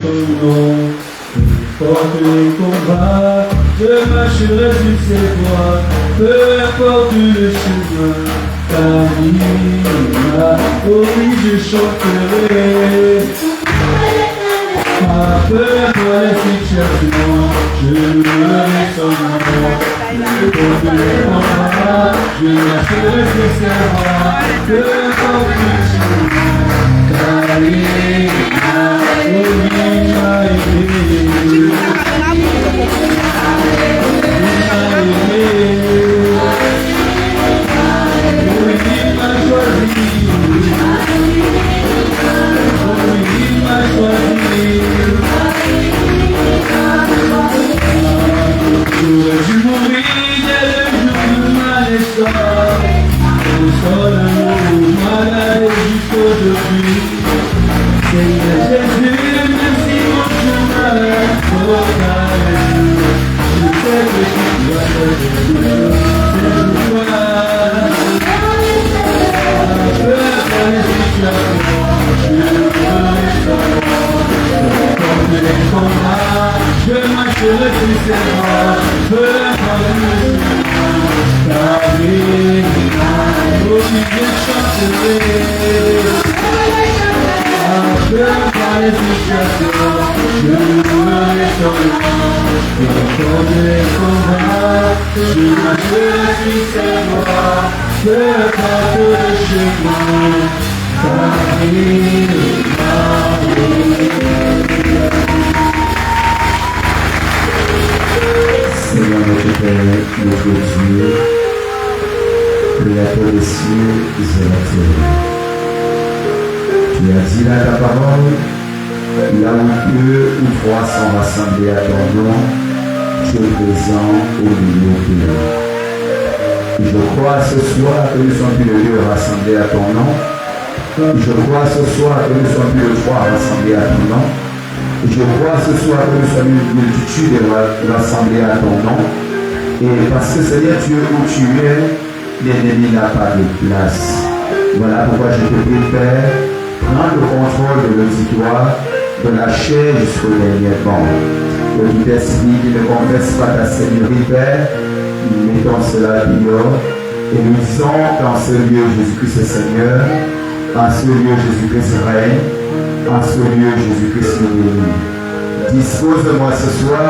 ton nom. Peu importe les combats, je marcherai sur ses voies. Peu importe le chemin, ta vie, oh oui, je chanterai. Peu importe la situation, je louerai son nom. Peu importe les combats, je marcherai sur ses voies. Peu importe le chemin, ta vie, oh oui, m'a aidé. Seigneur notre Père, notre Dieu, Créateur des cieux et de la terre. Tu as dit là ta parole, là où deux ou trois sont rassemblés à ton nom, tu es présent au milieu d'eux. Je crois ce soir que nous sommes plus de deux rassemblés à ton nom. Je crois ce soir que nous sommes plus de trois rassemblés à ton nom. Je crois ce soir que nous sommes une multitude rassemblés à ton nom. Et parce que Seigneur Dieu, où tu es, l'ennemi n'a pas de place. Voilà pourquoi je te prie, Père, prends le contrôle de l'auditoire, de la chair jusqu'au dernier moment. Que tout esprit qui ne confesse pas ta Seigneurie, Père, mettons cela dehors et nous disons dans ce lieu Jésus-Christ est Seigneur, en ce lieu Jésus-Christ règne, en ce lieu Jésus-Christ nous bénit. Dispose-moi ce soir,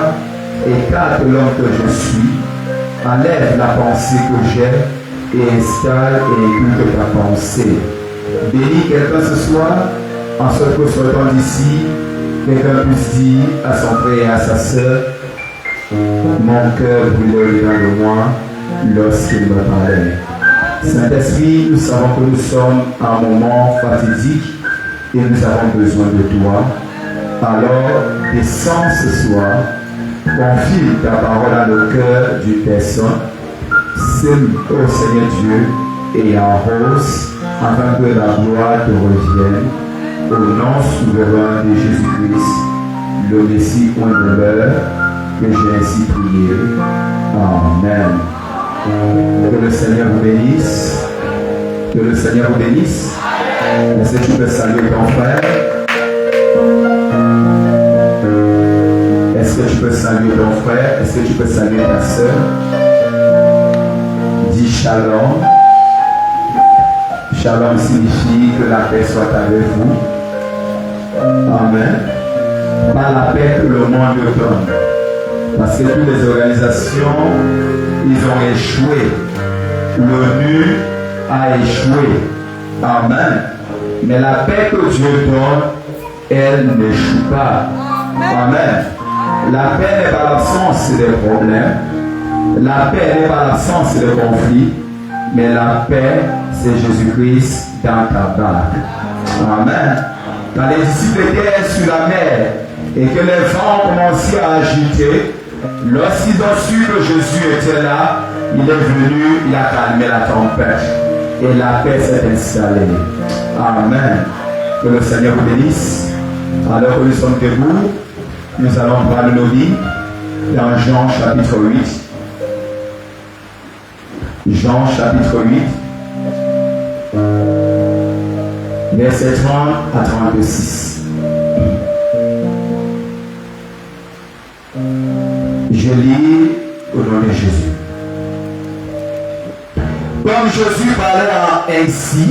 écarte l'homme que je suis, enlève la pensée que j'ai et installe et écoute ta pensée. Bénis quelqu'un ce soir, en sorte que sortant d'ici, quelqu'un puisse dire à son frère et à sa sœur, mon cœur brûle dans de moi lorsqu'il me parlait. Saint-Esprit, nous savons que nous sommes à un moment fatidique et nous avons besoin de toi. Alors, descends ce soir, confie ta parole à nos cœurs d'une personne, sème au Seigneur Dieu et arrose afin que la gloire te revienne. Au nom souverain de Jésus-Christ, le Messie point de l'heure, que j'ai ainsi prié. Amen. Que le Seigneur vous bénisse. Que le Seigneur vous bénisse. Est-ce que tu peux saluer ton frère? Est-ce que tu peux saluer ton frère? Est-ce que tu peux saluer ta soeur? Dis shalom. Shalom signifie que la paix soit avec vous. Amen. Pas la paix que le monde donne. Parce que toutes les organisations, ils ont échoué. L'ONU a échoué. Amen. Mais la paix que Dieu donne, elle n'échoue pas. Amen. La paix n'est pas l'absence des problèmes. La paix n'est pas l'absence des conflits. Mais la paix, c'est Jésus-Christ dans ta barque. Amen. Quand les disciples étaient sur la mer et que les vents commençaient à agiter, lorsqu'ils ont su que Jésus était là, il est venu, il a calmé la tempête. Et la paix s'est installée. Amen. Que le Seigneur vous bénisse. Alors que nous sommes debout, nous allons prendre nos vies dans Jean chapitre 8. Jean chapitre 8. Verset 30 à 36. Je lis au nom de Jésus. Comme Jésus parlait ainsi,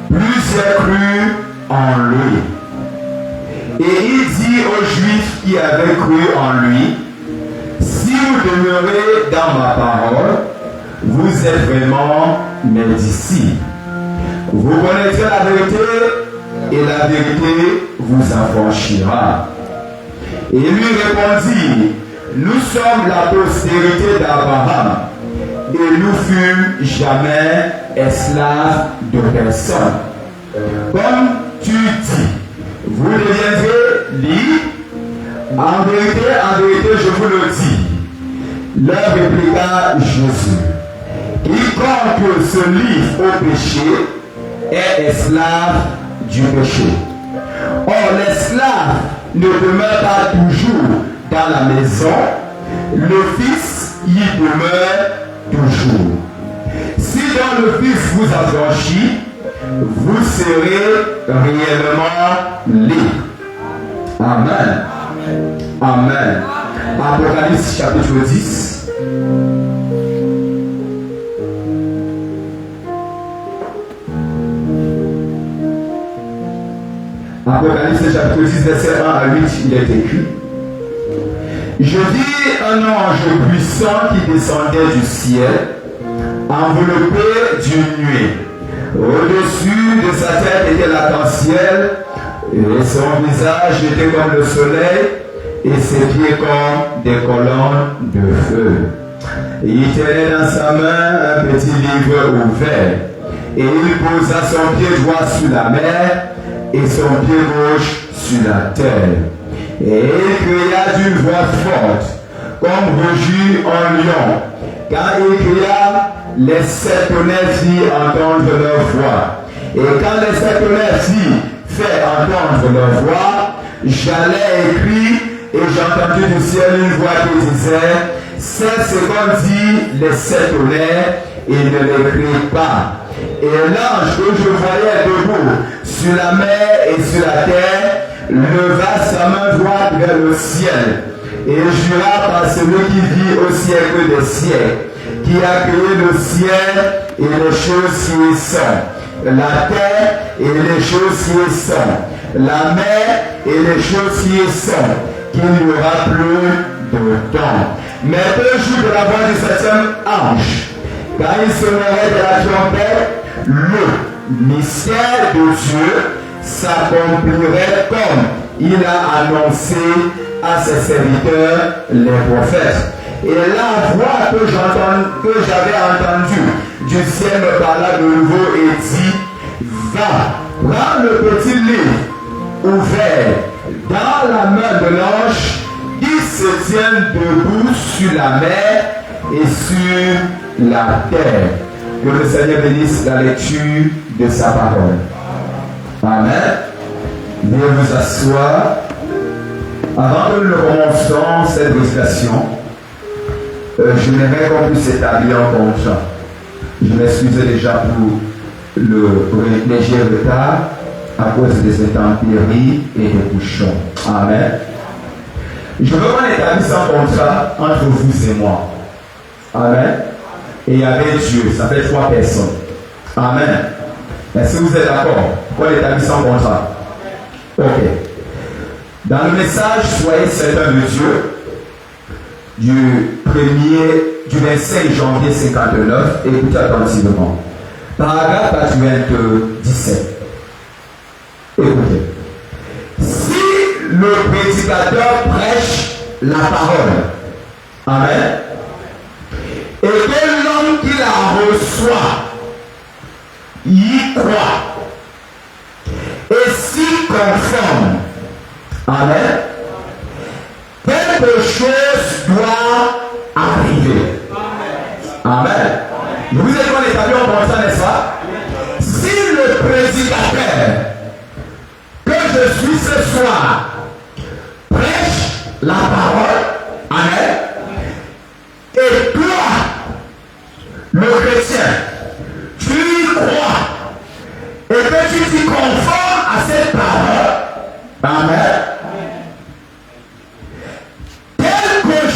plusieurs crurent en lui. Et il dit aux Juifs qui avaient cru en lui, si vous demeurez dans ma parole, vous êtes vraiment mes disciples. Vous connaîtrez la vérité et la vérité vous affranchira. Et lui répondit, nous sommes la postérité d'Abraham et nous fûmes jamais esclaves de personne. Comme tu dis, vous deviendrez libres. En vérité, je vous le dis. Leur répliqua Jésus. Quiconque se livre au péché est esclave du péché. Or, l'esclave ne demeure pas toujours dans la maison, le Fils y demeure toujours. Si dans le Fils vous affranchit, vous serez réellement libre. Amen. Amen. Apocalypse chapitre 10. Apocalypse chapitre 10, verset 1 à 8, il est écrit. Je vis un ange puissant qui descendait du ciel, enveloppé d'une nuée. Au-dessus de sa tête était l'arc-en-ciel, et son visage était comme le soleil, et ses pieds comme des colonnes de feu. Et il tenait dans sa main un petit livre ouvert, et il posa son pied droit sur la mer, et son pied gauche sur la terre. Et il cria d'une voix forte, comme rugit un lion. Quand il cria, les sept tonnerres firent entendre leur voix. Et quand les sept tonnerres firent entendre leur voix, j'allais écrire, et j'entendis du ciel une voix qui disait, 7 secondes dit les sept tonnerres, et ne l'écrit pas. Et l'ange que je voyais debout sur la mer et sur la terre leva sa main droite vers le ciel et jura par celui qui vit au siècle des siècles, qui a créé le ciel et les choses qui y sont, la terre et les choses qui y sont, la mer et les choses qui y sont, qu'il n'y aura plus de temps. Mais 2 jours de la voix du 7e ange, quand il sonnerait de la trompette, le mystère de Dieu s'accomplirait comme il a annoncé à ses serviteurs, les prophètes. Et la voix que j'avais entendue du ciel me parla de nouveau et dit, va, prends le petit livre ouvert dans la main de l'ange qui se tient debout sur la mer et sur la terre. Que le Seigneur bénisse la lecture de sa parole. Amen. Veuillez vous asseoir. Avant que nous commencions cette méditation, j'aimerais qu'on puisse s'établir en contrat. Je m'excusais déjà pour le léger retard à cause des intempéries et des bouchons. Amen. Je veux qu'on établisse un contrat entre vous et moi. Amen. Et il y avait Dieu, ça fait 3 personnes. Amen. Est-ce que vous êtes d'accord? Qu'on établisse un contrat? Ok. Dans le message, soyez certains de Dieu, du 25 janvier 59, écoutez attentivement. Paragraphe 97. Écoutez. Si le prédicateur prêche la parole, amen, et que l'homme qui la reçoit y croit et s'y conforme, amen, quelque chose doit arriver. Amen. Vous êtes qu'on établit en pensant, n'est-ce pas? Si le prédicateur que je suis ce soir prêche la parole, amen, et toi, le chrétien, tu y crois et que tu t'y conformes à cette parole, amen, quelque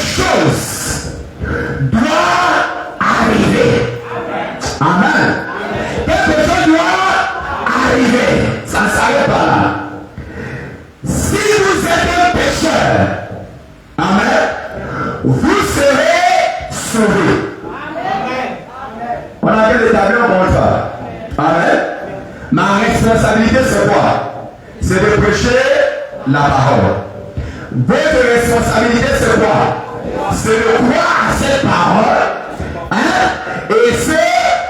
pécheurs. Amen. Vous serez sauvés. On a bien établi un contrat. Amen. Ma responsabilité, c'est quoi? C'est de prêcher la parole. Votre responsabilité, c'est quoi? C'est de croire à cette parole, et se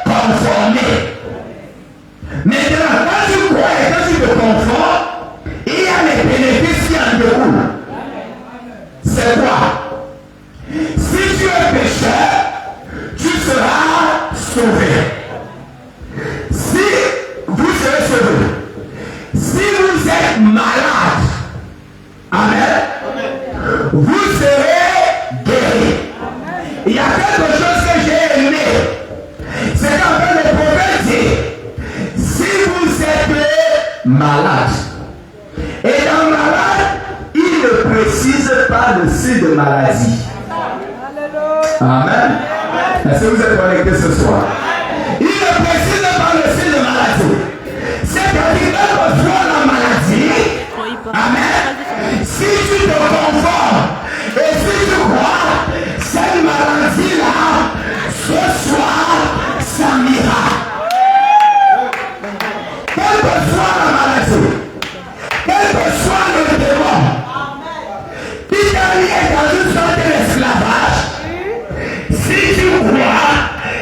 conformer. Maintenant, quand tu crois et quand tu te conformes, il y a les bénéfices qui en découlent. C'est quoi? Si tu es pécheur, tu seras sauvé. Si vous serez sauvé, si vous êtes malade, amen, vous serez guéri. Il y a quelque chose que j'ai aimé, c'est qu'en fait le prophète dit, si vous êtes malade, et dans malade, il ne précise pas le signe de maladie. Amen. Est-ce que vous êtes connectés ce soir? Il ne précise pas le signe de maladie. C'est-à-dire que soit la maladie, amen, si tu te conformes et si tu crois, cette maladie-là, ce soir, ça m'ira. Quelle que soit la maladie, quel que soit le démon, qui t'a lié dans une sorte d'esclavage, si tu crois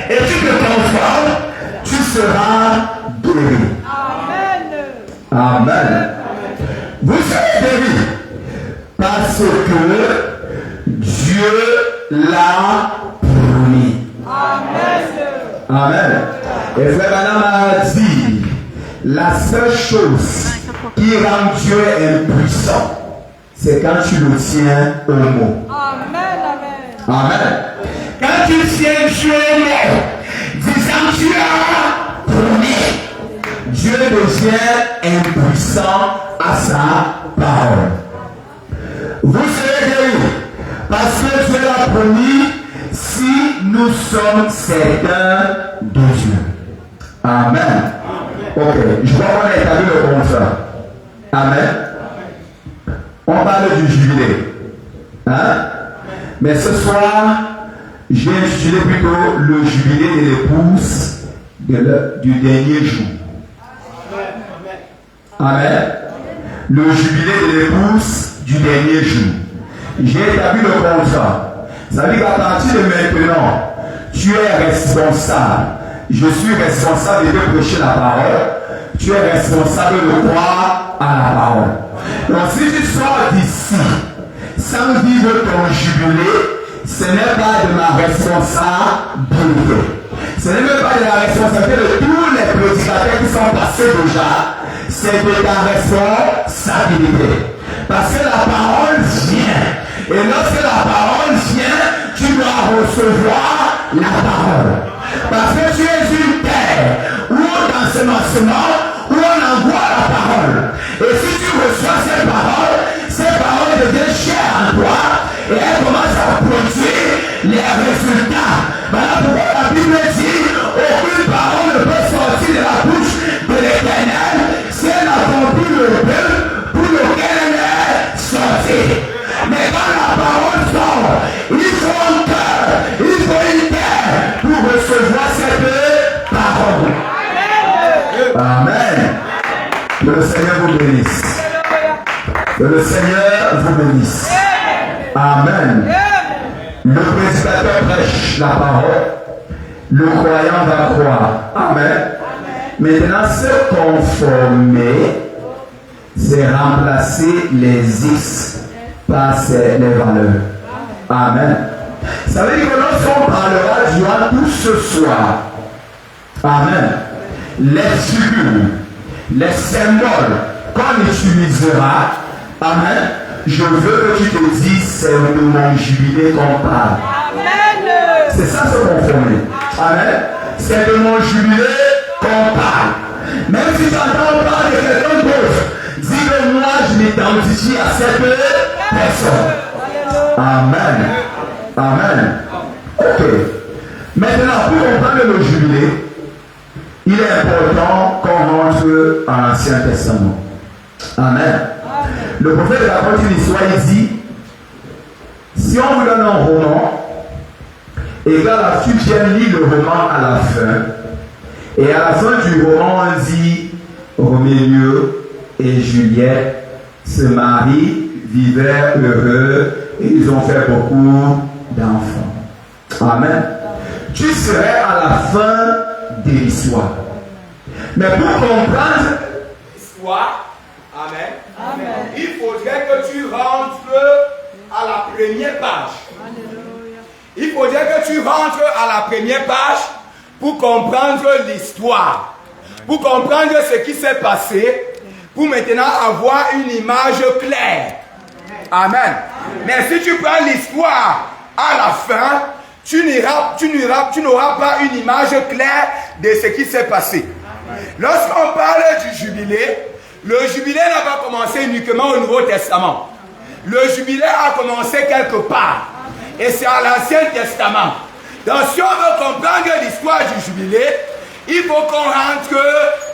et tu te conformes, tu seras guéri. Amen. Vous serez guéri parce que Dieu l'a promis. Amen. Et frère Madame a dit, la seule chose qui rend Dieu impuissant, c'est quand tu le tiens au mot. Amen. Quand tu tiens Dieu au mot, disant tu as promis, Dieu devient impuissant à sa parole. Vous serez guéris parce que Dieu l'a promis si nous sommes certains de Dieu. Amen. Ok, je crois qu'on a établi le contrat. Amen. On parle du jubilé. Hein? Mais ce soir, j'ai intitulé plutôt le jubilé de l'épouse du dernier jour. Amen. Le jubilé de l'épouse du dernier jour. J'ai établi le contrat. Ça veut dire qu'à partir de maintenant, tu es responsable. Je suis responsable de prêcher la parole. Tu es responsable de croire à la parole. Donc si tu sors d'ici sans vivre ton jubilé, ce n'est pas de ma responsabilité. Ce n'est même pas de la responsabilité de tous les prédicateurs qui sont passés déjà. C'est de ta responsabilité. Parce que la parole vient. Et lorsque la parole vient, tu dois recevoir la parole. Parce que tu es une terre où dans ce commencement, où on envoie la parole. Et si tu reçois ces paroles deviennent chères en toi et elles commencent à produire les résultats. Voilà pourquoi la Bible dit aucune parole ne peut sortir de la bouche de l'Éternel si elle accomplit le but pour lequel elle est sortie. Mais quand la parole sort, il faut un cœur, il faut une terre pour recevoir cette parole. Amen. Que le Seigneur vous bénisse. Que le Seigneur vous bénisse. Amen. Le prédicateur prêche la parole. Le croyant va croire. Amen. Maintenant, se conformer, c'est remplacer les X par les valeurs. Amen. Ça veut dire que lorsqu'on parlera durant tout ce soir, amen, les figures, les symboles qu'on utilisera, amen, je veux que tu te dises, c'est de mon jubilé qu'on parle. Amen. C'est ça se conformer. Amen. C'est de mon jubilé qu'on parle. Même si tu entends parler de quelqu'un d'autre, dis que moi je m'identifie à cette personne. Amen. Amen. Ok. Maintenant, pour comprendre le jubilé, il est important qu'on rentre en l'Ancien Testament. Amen. Le prophète raconte une histoire, il dit, Si on vous donne un roman, et qu'à la suite, tu lis le roman à la fin, et à la fin du roman, on dit Roméo et Juliette se marient, vivaient heureux, et ils ont fait beaucoup d'enfants. Amen. Tu serais à la fin de l'histoire. Mais pour comprendre l'histoire, amen, amen, il faudrait que tu rentres à la première page. Il faudrait que tu rentres à la première page pour comprendre l'histoire, pour comprendre ce qui s'est passé, pour maintenant avoir une image claire. Amen. Mais si tu prends l'histoire à la fin, tu n'auras pas une image claire de ce qui s'est passé. Lorsqu'on parle du jubilé, le jubilé n'a pas commencé uniquement au Nouveau Testament. Le jubilé a commencé quelque part. Et c'est à l'Ancien Testament. Donc si on veut comprendre l'histoire du jubilé, il faut qu'on rentre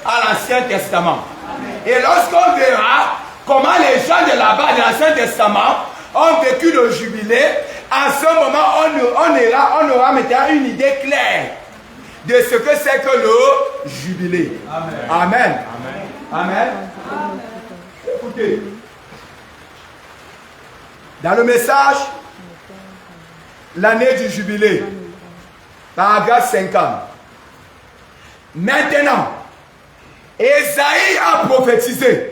à l'Ancien Testament. Et lorsqu'on verra comment les gens de là-bas, de l'Ancien Testament, ont vécu le jubilé, à ce moment, on aura maintenant une idée claire de ce que c'est que le jubilé. Amen. Amen. Amen. Amen. Écoutez, dans le message, l'année du jubilé, paragraphe 50. Maintenant, Ésaïe a prophétisé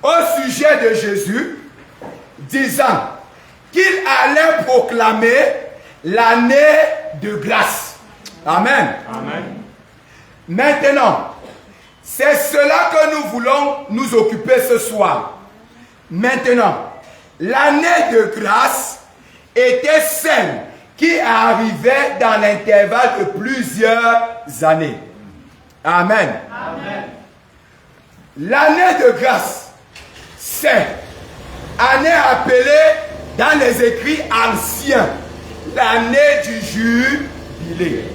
au sujet de Jésus, disant qu'il allait proclamer l'année de grâce. Amen. Amen. Maintenant, c'est cela que nous voulons nous occuper ce soir. Maintenant, l'année de grâce était celle qui arrivait dans l'intervalle de plusieurs années. Amen. Amen. L'année de grâce, c'est année appelée dans les écrits anciens l'année du jubilé.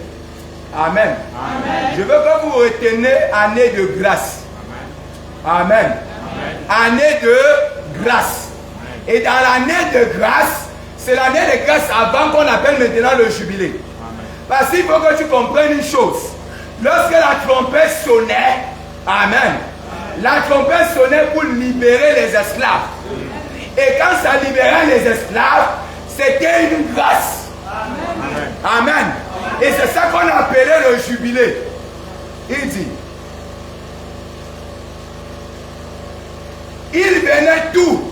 Amen. Amen. Je veux que vous reteniez année de grâce. Amen. Amen. Année de grâce. Et dans l'année de grâce, c'est l'année de grâce avant qu'on appelle maintenant le jubilé. Amen. Parce qu'il faut que tu comprennes une chose. Lorsque la trompette sonnait, amen, la trompette sonnait pour libérer les esclaves. Et quand ça libérait les esclaves, c'était une grâce. Amen. Amen. Et c'est ça qu'on appelait le jubilé. Il dit, il venait tous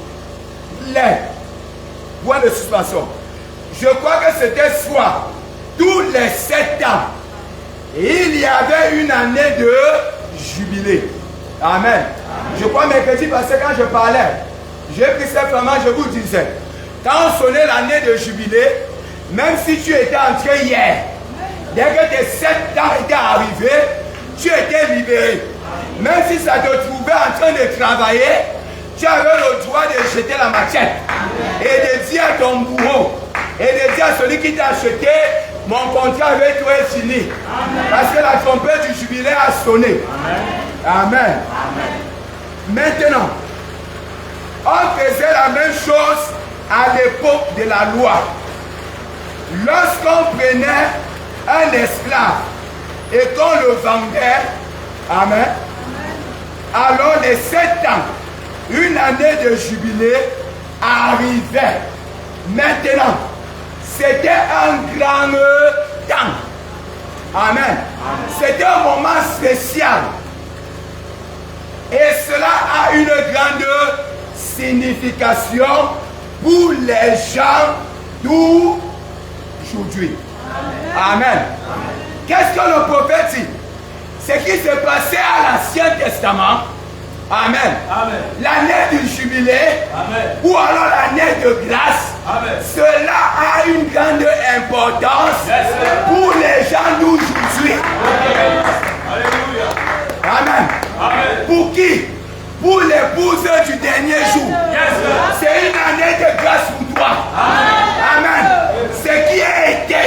les points de suspension. Je crois que c'était soit tous les 7 ans. Et il y avait une année de jubilé. Amen. Amen. Je crois mercredi parce que quand je parlais, j'ai pris simplement, je vous disais, quand on sonnait l'année de jubilé, même si tu étais entré hier, dès que tes 7 ans étaient arrivés, tu étais libéré. Même si ça te trouvait en train de travailler, tu avais le droit de jeter la machette et de dire à ton bourreau et de dire à celui qui t'a acheté, mon contrat avec toi est fini. Amen. Parce que la trompette du jubilé a sonné. Amen. Amen. Amen. Maintenant, on faisait la même chose à l'époque de la loi. Lorsqu'on prenait un esclave et qu'on le vendait, amen, alors les 7 ans, une année de jubilé arrivait. Maintenant, c'était un grand temps. Amen. C'était un moment spécial. Et cela a une grande signification pour les gens d'aujourd'hui. Amen. Qu'est-ce que le prophète dit? Ce qui s'est passé à l'Ancien Testament. Amen. Amen. L'année du jubilé. Amen. Ou alors l'année de grâce. Amen. Cela a une grande importance pour les gens d'aujourd'hui. Alléluia. Amen. Amen. Pour qui? Pour l'épouse du dernier jour. Yes. C'est une année de grâce pour toi. Amen. Amen. Ce qui a été,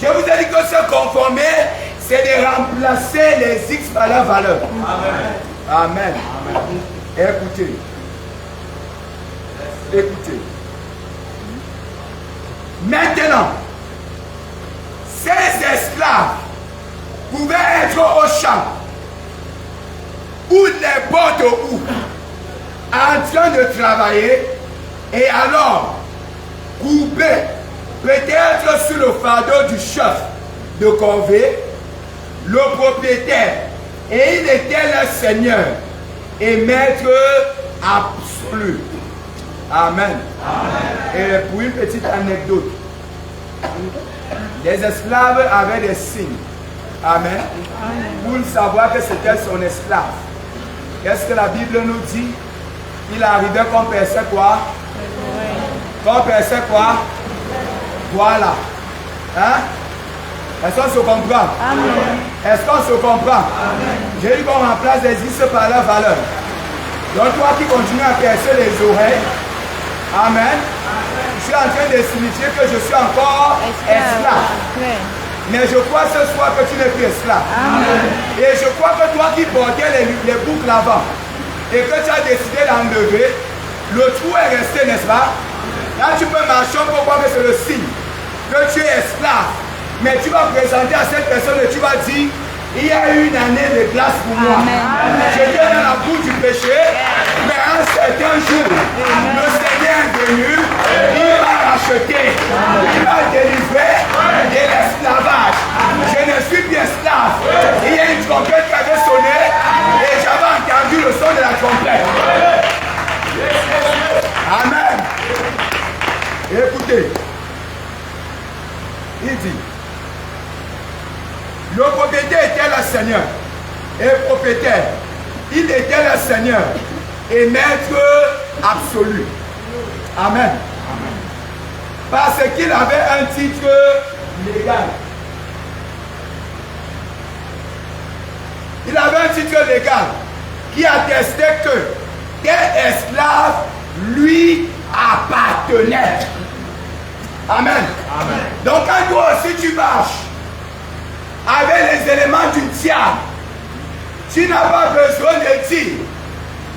je vous ai dit que se conformer, c'est de remplacer les X par la valeur. Amen. Amen. Amen. Écoutez. Écoutez. Maintenant, ces esclaves pouvaient être au champ ou n'importe où, en train de travailler, et alors couper, peut-être sur le fardeau du chef de corvée, le propriétaire, et il était le Seigneur et maître absolu. Amen. Amen. Et pour une petite anecdote, les esclaves avaient des signes. Amen. Pour savoir que c'était son esclave. Qu'est-ce que la Bible nous dit? Il arrivait qu'on perçait quoi? Qu'on perçait quoi? Voilà. Hein? Est-ce qu'on se comprend? Est-ce qu'on se comprend? J'ai dit qu'on remplace les X par leur valeur. Donc toi qui continues à percer les oreilles, amen, je suis en train de signifier que je suis encore esclave. Mais je crois ce soir que tu n'es plus esclave. Et je crois que toi qui portais les boucles avant et que tu as décidé d'enlever, le trou est resté, n'est-ce pas? Là tu peux marcher, on peut voir que c'est le signe que tu es esclave. Mais tu vas présenter à cette personne et tu vas dire, il y a eu une année de grâce pour moi. J'étais dans la boue du péché, mais un certain jour, le Seigneur est venu, il m'a racheté, il m'a délivré de l'esclavage. Je ne suis plus esclave. Il y a une trompette qui avait sonné et j'avais entendu le son de la trompette. Amen. Écoutez, il dit, le propriétaire était le Seigneur. Et propriétaire, il était le Seigneur et maître absolu. Amen. Parce qu'il avait un titre légal. Il avait un titre légal qui attestait que tel esclave lui appartenait. Amen. Amen. Donc quand toi aussi tu marches avec les éléments du diable, tu n'as pas besoin de dire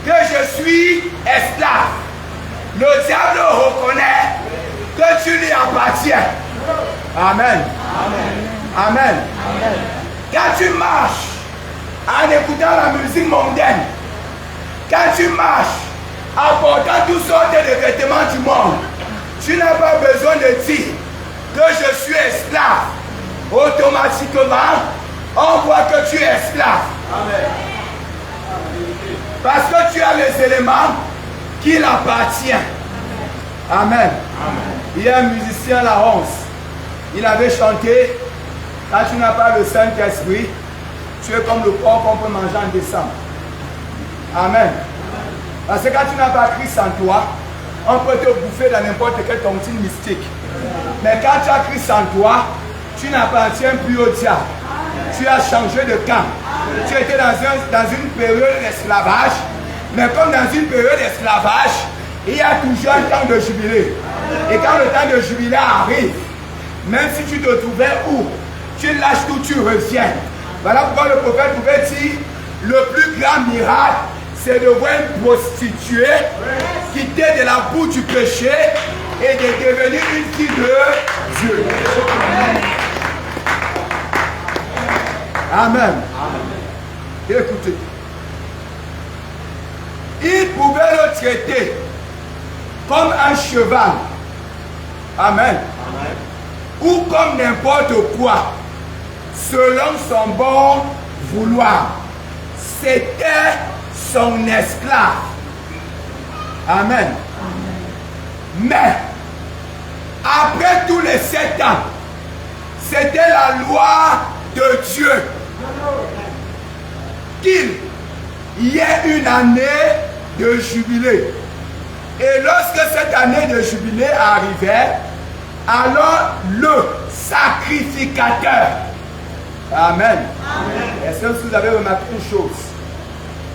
que je suis esclave. Le diable reconnaît que tu lui appartiens. Amen. Amen. Amen. Amen. Quand tu marches en écoutant la musique mondaine, quand tu marches en portant toutes sortes de vêtements du monde, tu n'as pas besoin de dire que je suis esclave. Automatiquement, on voit que tu es esclave. Amen. Parce que tu as les éléments qui l'appartiennent. Amen. Amen. Il y a un musicien, la Honce. Il avait chanté, quand tu n'as pas le Saint-Esprit, tu es comme le porc qu'on peut manger en décembre. Amen. Parce que quand tu n'as pas Christ en toi, on peut te bouffer dans n'importe quelle tontine mystique. Mais quand tu as Christ en toi, tu n'appartiens plus au diable. Tu as changé de camp. Tu étais dans une période d'esclavage, mais comme dans une période d'esclavage, il y a toujours un temps de jubilé. Et quand le temps de jubilé arrive, même si tu te trouvais où, tu lâches tout, tu reviens. Voilà pourquoi le prophète pouvait dire, le plus grand miracle, c'est de voir une prostituée quitter de la boue du péché et de devenir une fille de Dieu. Amen. Amen. Écoutez, il pouvait le traiter comme un cheval. Amen. Amen. Ou comme n'importe quoi, selon son bon vouloir. C'était son esclave. Amen. Amen. Mais, après tous les 7 ans, c'était la loi de Dieu qu'il y ait une année de jubilé. Et lorsque cette année de jubilé arrivait, alors le sacrificateur, Amen. Est-ce que vous avez remarqué une chose?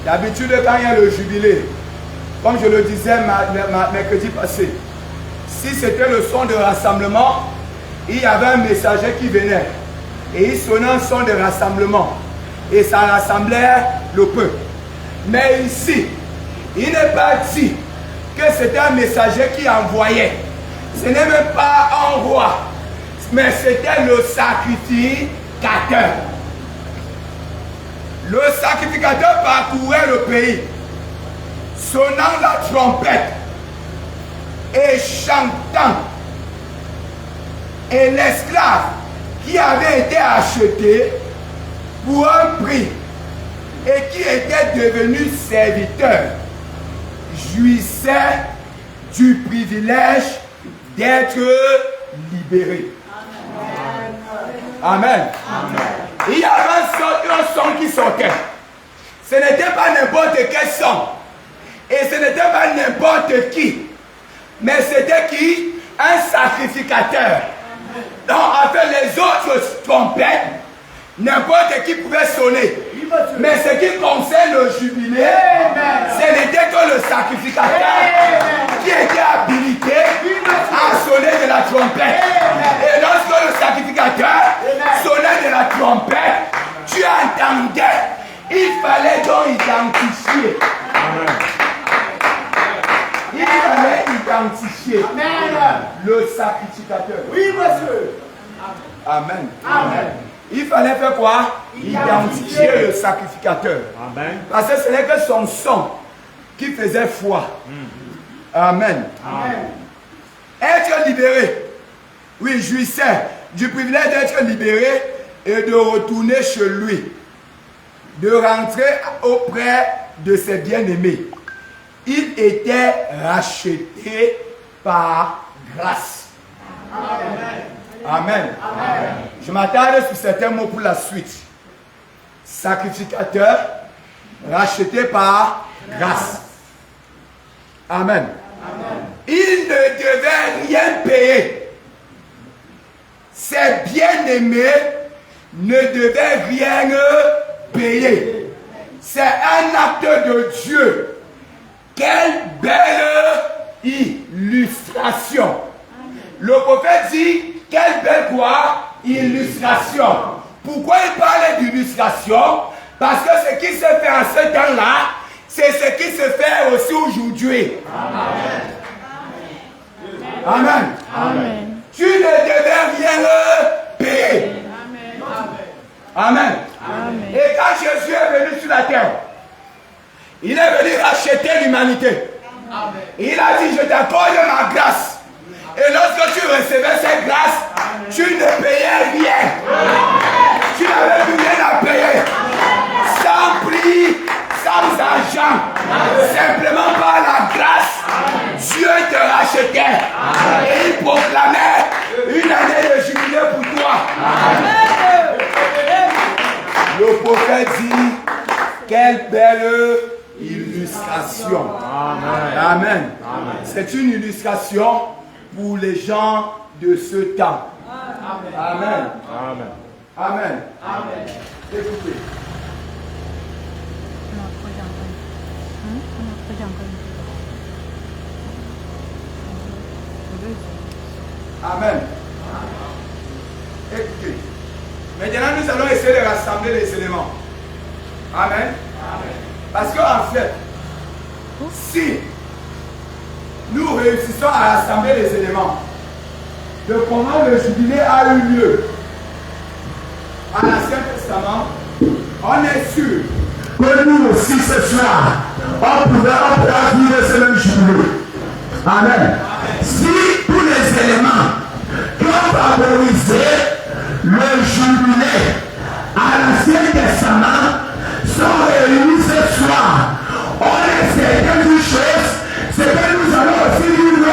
D'habitude, quand il y a le jubilé, comme je le disais mercredi passé, si c'était le son de rassemblement, il y avait un messager qui venait et il sonnait un son de rassemblement et ça rassemblait le peuple. Mais ici, il n'est pas dit que c'était un messager qui envoyait. Ce n'est même pas un roi, mais c'était le sacrificateur. Le sacrificateur parcourait le pays, sonnant la trompette et chantant. Et l'esclave qui avait été acheté pour un prix et qui était devenu serviteur jouissait du privilège d'être libéré. Amen. Amen. Il y avait un son qui sortait. Ce n'était pas n'importe quel son. Et ce n'était pas n'importe qui. Mais c'était qui? Un sacrificateur. Donc, en fait, les autres trompettes, n'importe qui pouvait sonner. Mais ce qui concerne le jubilé, ce n'était que le sacrificateur qui était habilité à sonner de la trompette. Et lorsque le sacrificateur sonnait de la trompette, tu entendais. Il fallait donc identifier. Il fallait identifier le sacrificateur. Oui, monsieur. Amen. Amen. Il fallait faire quoi? Identifier le sacrificateur. Amen. Parce que ce n'est que son son qui faisait foi. Amen. Amen. Être libéré. Oui, jouissait du privilège d'être libéré et de retourner chez lui. De rentrer auprès de ses bien-aimés. Il était racheté par grâce. Amen. Amen. Amen. Je m'attarde sur certains mots pour la suite. Sacrificateur, racheté par grâce. Amen. Amen. Il ne devait rien payer. Ses bien-aimés ne devaient rien payer. C'est un acte de Dieu. Quelle belle illustration. Le prophète dit, quelle belle quoi? Illustration. Pourquoi il parlait d'illustration? Parce que ce qui se fait en ce temps-là, c'est ce qui se fait aussi aujourd'hui. Amen. Amen. Amen. Tu ne devais rien payer. Amen. Amen. Amen. Et quand Jésus est venu sur la terre, il est venu racheter l'humanité. Il a dit, je t'accorde ma grâce. Et lorsque tu recevais cette grâce, tu ne payais rien. Tu n'avais plus rien à payer. Sans prix, sans argent. Simplement par la grâce, Dieu te rachetait. Et il proclamait une année de jubilé pour toi. Le prophète dit, quelle belle illustration. Amen. Amen. Amen. C'est une illustration pour les gens de ce temps. Amen. Amen. Amen. Amen. Amen. Écoutez. Amen. Écoutez. Maintenant, nous allons essayer de rassembler les éléments. Amen. Amen. Parce qu'en fait, si nous réussissons à rassembler les éléments de comment le jubilé a eu lieu à l'Ancien Testament, on est sûr que nous aussi ce soir, on pourra vivre ce même jubilé. Amen. Si tous les éléments qui ont favorisé le jubilé à l'Ancien Testament sont réunis ce soir, on est certain d'une chose, c'est que nous allons aussi vivre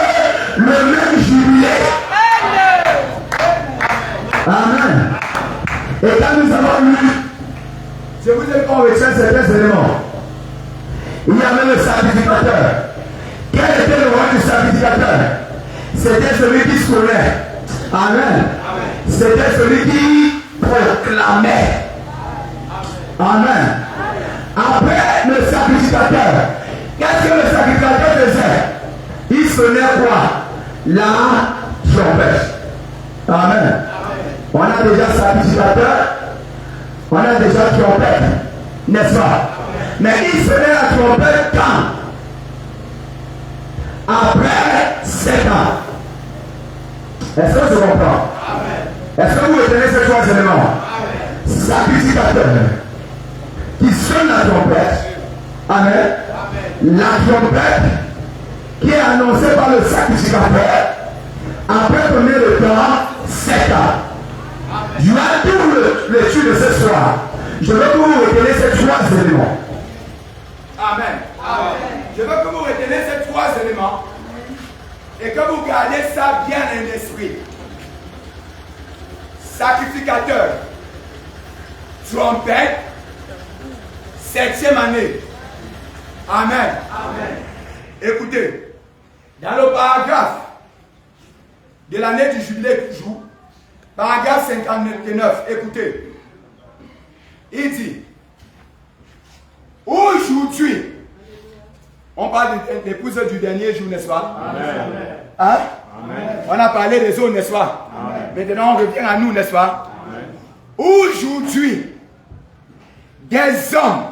le même jubilé. Amen. Et quand nous avons lu, je vous ai convaincu certains éléments. Il y avait le sacrificateur. Quel était le rôle du sacrificateur? C'était celui qui sonnait. Amen. C'était celui qui proclamait. Amen. Après le sacrificateur, qu'est-ce que le sacrificateur faisait? Il sonnait quoi? La trompette. Amen. On a déjà sacrificateur, on a déjà trompette, n'est-ce pas? Mais il sonnait la trompette quand? Après 7 ans. Est-ce que je comprends? Est-ce que vous retenez ces trois éléments? Sacrificateur qui sonne la trompette. Amen. La trompette qui est annoncée par le sacrificateur. Après combien de temps? 7 ans. Je vais tout l'étude de ce soir. Je veux que vous reteniez ces trois éléments. Amen. Je veux que vous reteniez ces trois éléments et que vous gardez ça bien en esprit. Sacrificateur, trompette, 7e année. Amen. Écoutez, dans le paragraphe de l'année du jubilé toujours, paragraphe 59, écoutez, il dit, aujourd'hui, on parle de l'épouse du dernier jour, n'est-ce pas? Hein? On a parlé des autres, n'est-ce pas? Maintenant, on revient à nous, n'est-ce pas? Aujourd'hui, des hommes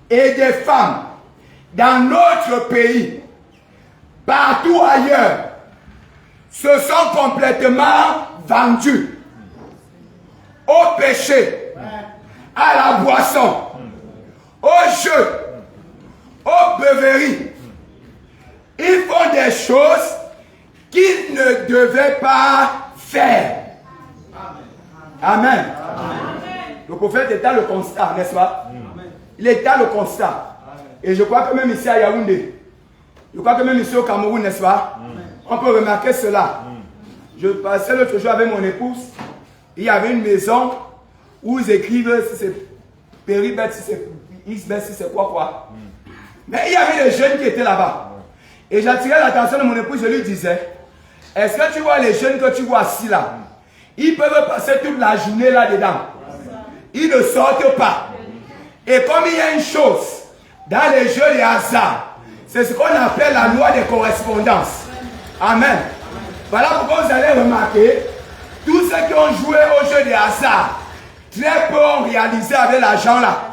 et des femmes dans notre pays, partout ailleurs, se sont complètement vendus au péché, à la boisson, au jeu, aux beuveries. Ils font des choses qu'ils ne devaient pas faire. Amen. Le prophète état le constat, n'est-ce pas? Il état le constat. Et je crois que même ici à Yaoundé, je crois que même ici au Cameroun, n'est-ce pas? On peut remarquer cela. Je passais l'autre jour avec mon épouse. Il y avait une maison où ils écrivent si c'est péribet, si c'est xbet, si c'est quoi. Mais il y avait des jeunes qui étaient là-bas. Et j'attirais l'attention de mon épouse, je lui disais, est-ce que tu vois les jeunes que tu vois assis là? Ils peuvent passer toute la journée là-dedans. Ils ne sortent pas. Et comme il y a une chose dans les jeux de hasard, c'est ce qu'on appelle la loi des correspondances. Amen. Voilà pourquoi vous allez remarquer, tous ceux qui ont joué au jeu de hasard, très peu ont réalisé avec l'argent là.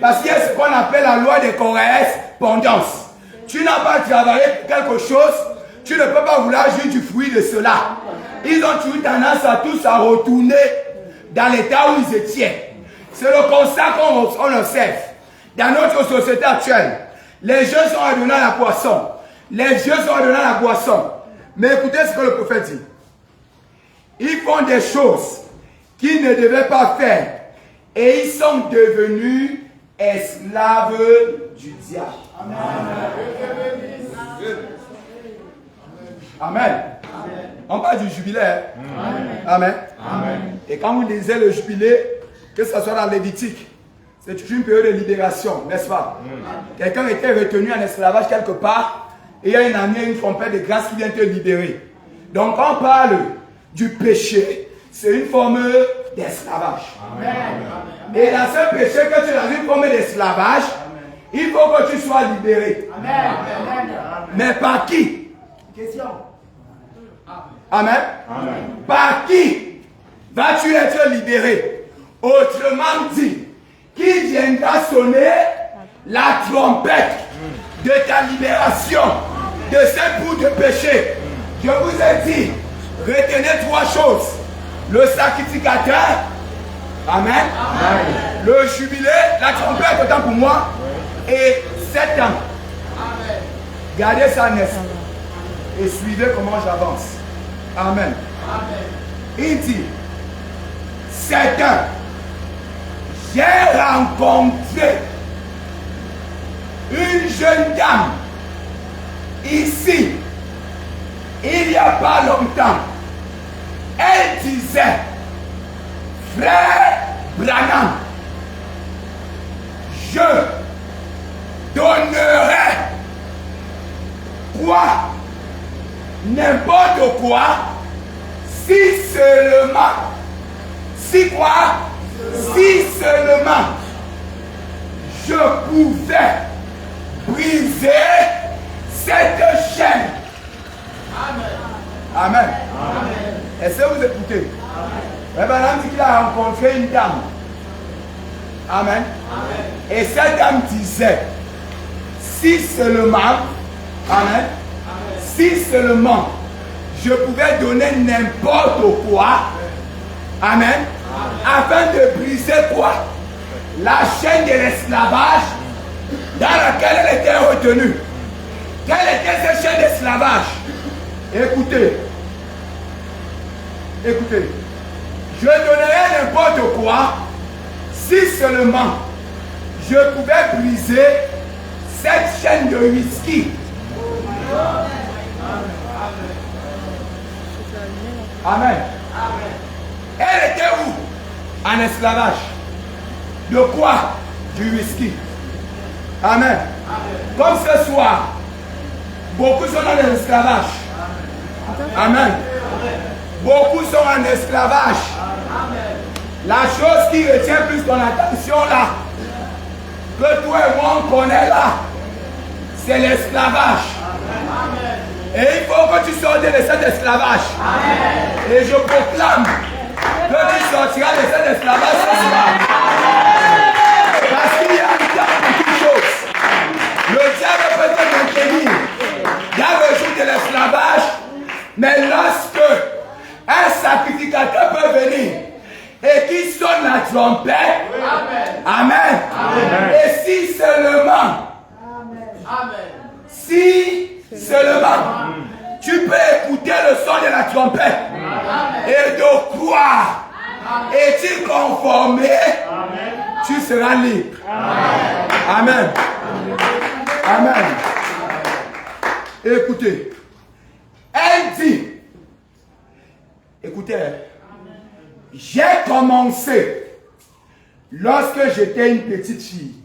Parce qu'il y a ce qu'on appelle la loi des correspondances. Tu n'as pas travaillé pour quelque chose, tu ne peux pas vouloir jouir du fruit de cela. Ils ont toujours tendance à tous à retourner dans l'état où ils étaient. C'est le constat qu'on observe dans notre société actuelle. Les jeunes sont adonnés à la boisson. Les vieux sont adonnés à la boisson. Mais écoutez ce que le prophète dit. Ils font des choses qu'ils ne devaient pas faire. Et ils sont devenus esclaves du diable. Amen. On parle du jubilé. Amen. Et quand vous lisez le jubilé, que ce soit dans Lévitique, c'est une période de libération, n'est-ce pas? Quelqu'un était retenu en esclavage quelque part, et il y a une année, une trompette de grâce qui vient te libérer. Donc quand on parle du péché, c'est une forme d'esclavage. Et dans ce péché que tu as dans une forme d'esclavage, il faut que tu sois libéré. Mais par qui? Amen. Par qui vas-tu être libéré? Autrement dit, qui viendra sonner la trompette de ta libération de ce bout de péché? Je vous ai dit, retenez trois choses. Le sacrificateur, amen. Le jubilé, la trompette autant pour moi, et 7 ans. Gardez ça en esprit et suivez comment j'avance. Amen. Il dit, 7 ans, j'ai rencontré une jeune dame ici, il n'y a pas longtemps. Elle disait, frère Branham, je donnerai quoi, n'importe quoi, si seulement, si seulement je pouvais briser cette chaîne. Amen. Est-ce que vous écoutez? Branham dit qu'il a rencontré une dame. Amen. Et cette dame disait, si seulement, amen, si seulement je pouvais donner n'importe quoi. Amen. Afin de briser quoi? La chaîne de l'esclavage dans laquelle elle était retenue. Quelle était cette chaîne d'esclavage? Écoutez. Écoutez. Je donnerais n'importe quoi si seulement je pouvais briser cette chaîne de whisky. Amen. Elle était où? En esclavage. De quoi? Du whisky. Amen. Comme ce soir, beaucoup sont en esclavage. Amen. Beaucoup sont en esclavage. La chose qui retient plus ton attention là, que toi et moi on connaît là, c'est l'esclavage. Et il faut que tu sortes de cet esclavage. Et je proclame que tu sortiras de cet esclavage ce soir. Parce qu'il y a un temps pour toute chose. Le diable peut te maintenir dans le jour de l'esclavage, mais lorsque un sacrificateur peut venir et qui sonne la trompette, amen. Et si seulement, si seulement tu peux écouter le son de la trompette et de croire et t'y conformer, tu seras libre. Amen. Amen. Écoutez, elle dit, écoutez, j'ai commencé lorsque j'étais une petite fille.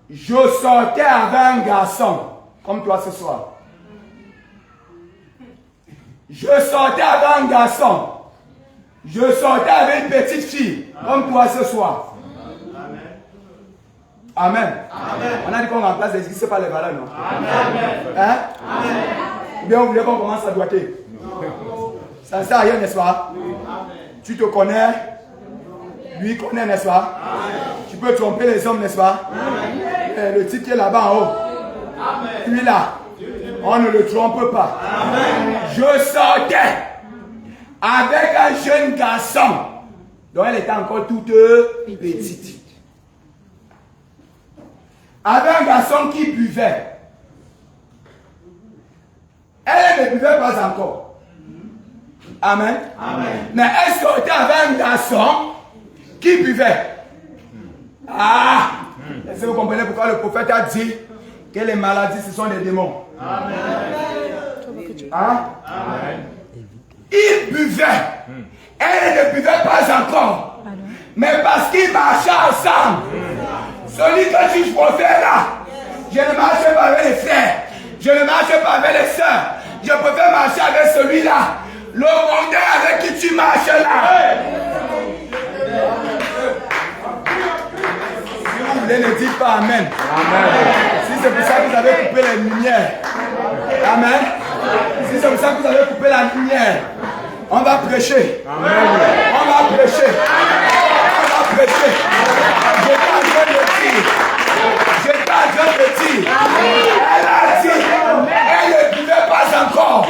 Je sortais avec un garçon, comme toi ce soir. Je sortais avec un garçon. Je sortais avec une petite fille, comme toi ce soir. Amen. Amen. On a dit qu'on remplace les églises par les valeurs, non? Amen. Hein? Amen. Ou bien vous voulez qu'on commence à doiter? Ça ne sert à rien, n'est-ce pas? Tu te connais, lui connaît, n'est-ce pas? Tu peux tromper les hommes, n'est-ce pas? Le type qui est là-bas en haut, lui là, on ne le trompe pas. Je sortais avec un jeune garçon dont elle était encore toute petite. Avec un garçon qui buvait. Elle ne buvait pas encore. Amen. Amen. Mais elle sortait avec un garçon qui buvait. Ah! Est-ce que vous comprenez pourquoi le prophète a dit que les maladies, ce sont des démons? Amen. Hein? Amen. Il buvait. Elle ne buvait pas encore. Mais parce qu'ils marchaient ensemble. Celui que tu prophètes là, je ne marche pas avec les frères. Je ne marche pas avec les sœurs. Je préfère marcher avec celui-là. Le mondain avec qui tu marches là. Si vous voulez, ne dites pas Amen. Amen. Si c'est pour ça que vous avez coupé les lumières. Amen. Si c'est pour ça que vous avez coupé la lumière, on va prêcher. Amen. On va prêcher. On va prêcher. Je t'ai en train de dire. Je t'ai en train de dire. Elle a dit, elle ne buvait pas encore.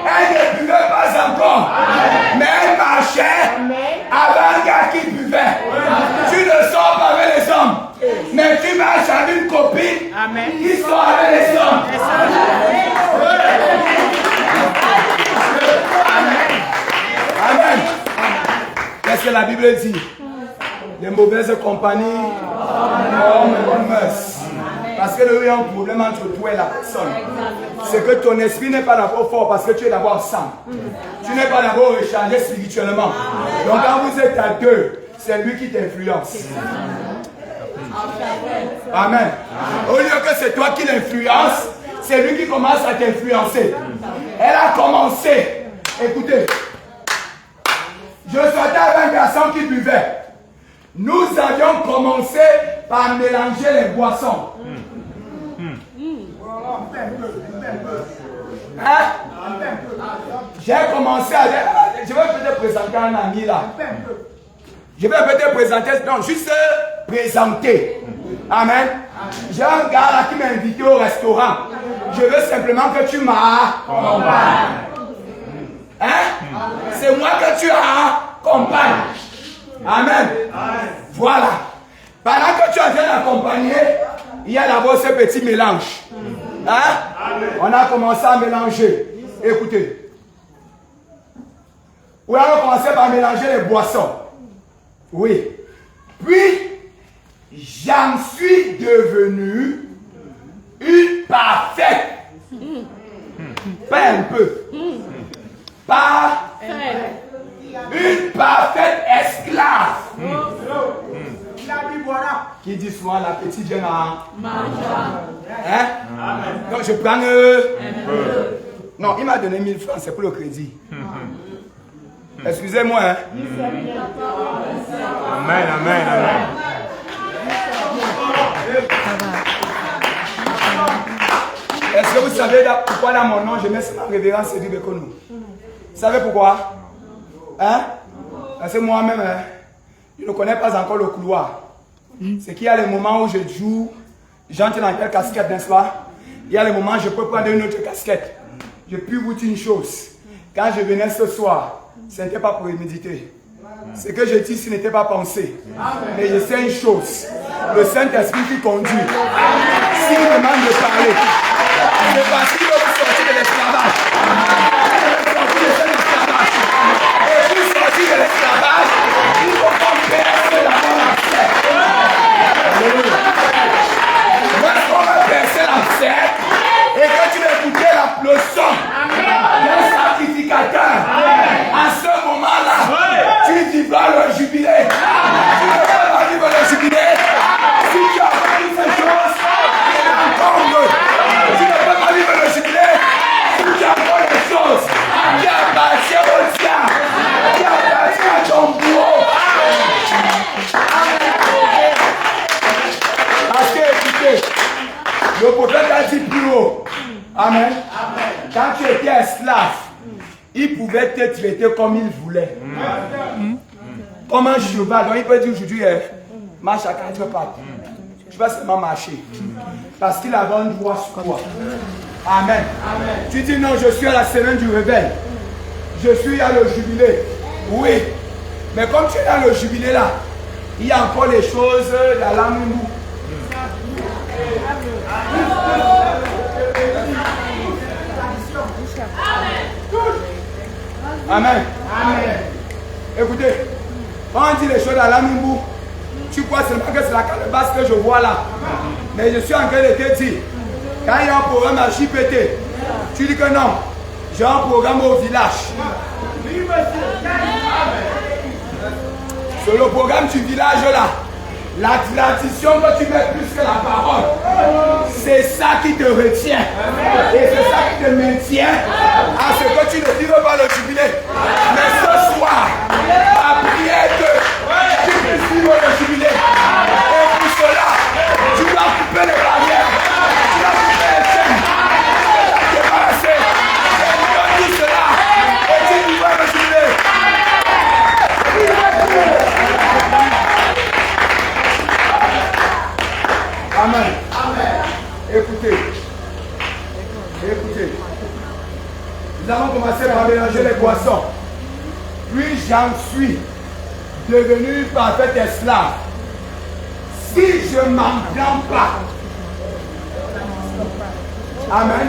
Elle ne buvait pas encore. Mais elle marchait avec un gars qui buvait. Tu ne sors pas avec les hommes. Mais tu marches avec une copine qui sort avec les hommes. Amen. Qu'est-ce que la Bible dit? Les mauvaises compagnies forment les bonnes mœurs. Parce que il y a un problème entre toi et la personne. C'est que ton esprit n'est pas d'abord fort parce que tu es d'abord ensemble. Tu n'es pas d'abord rechargé spirituellement. Donc quand vous êtes à deux, c'est lui qui t'influence. Amen. Au lieu que c'est toi qui l'influence, c'est lui qui commence à t'influencer. Elle a commencé. Écoutez. Je sortais avec un garçon qui buvait. Nous avions commencé par mélanger les boissons. Hein? J'ai commencé à... Je vais peut-être présenter un ami là. Je vais peut-être présenter... Non, juste présenter. Amen. J'ai un gars là qui m'a invité au restaurant. Je veux simplement que tu m'accompagnes. Hein? C'est moi que tu accompagnes. Amen. Voilà. Pendant que tu es en train d'accompagner, il y a d'abord ce petit mélange. Hein? On a commencé à mélanger. Écoutez. On a commencé par mélanger les boissons. Oui. Puis, j'en suis devenu une parfaite. Pas un peu. Une parfaite esclave. Qui dit souvent la petite jeune à hein? Donc je prends non, il m'a donné 1000 francs, c'est pour le crédit. Excusez-moi. Hein? Amen, amen, amen. Est-ce que vous savez pourquoi dans mon nom je mets ma révérence Cédric Bekonou? Vous savez pourquoi? Hein? Parce que moi-même, hein, je ne connais pas encore le couloir. C'est qu'il y a les moments où je joue, j'entre dans quelle casquette, n'est-ce pas? Il y a les moments où je peux prendre une autre casquette. Je puis vous dire une chose. Quand je venais ce soir, ce n'était pas pour méditer. Ce que je dis, ce n'était pas pensé. Mais je sais une chose. Le Saint-Esprit qui conduit. S'il me demande de parler, c'est parce qu'il veut vous sortir de l'esclavage. Et pour sortir de l'esclavage, il faut qu'on perce d'abord l'abcès. Lorsqu'on va percer l'abcès, et que tu vas écouter la leçon d'un sacrificateur, à ce moment-là, tu vivras le jubilé. Tu ne peux pas vivre le jubilé si tu as appris ces choses. Encore mieux. Tu ne peux pas vivre le jubilé si tu apprends les choses qui appartiennent au diable, qui appartiennent à ton bourreau. Parce que, écoutez, le prophète a dit plus haut. Amen. Quand tu étais esclave, il pouvait te traiter comme il voulait. Comme un cheval. Donc il peut dire aujourd'hui, marche à 4 pattes. Tu vas seulement marcher. Parce qu'il avait un droit sur toi. Amen. Tu dis non, je suis à la semaine du réveil. Je suis à le jubilé. Oui. Mais comme tu es dans le jubilé là, il y a encore les choses dans l'âme. Amen. Écoutez, quand on dit les choses à l'amimou, tu crois seulement que c'est la calebasse que je vois là. Mais je suis en train de te dire, quand il y a un programme à JPT, tu dis que non, j'ai un programme au village. Sur le programme du village là, la tradition que tu mets plus que la parole, c'est ça qui te retient. Et c'est ça qui te maintient à ce que tu ne vivres pas le jubilé. Mais ce soir, la prière que tu puisses vivre le jubilé. Et pour cela, tu dois couper les barrières. Tu dois couper les chaînes. Tu dois te débarrasser. Et tu dois tout cela. Et tu vivras le jubilé. Amen. Écoutez. Nous avons commencé par mélanger les boissons. Puis j'en suis devenu parfait esclave. Si je ne m'en prends pas. Amen.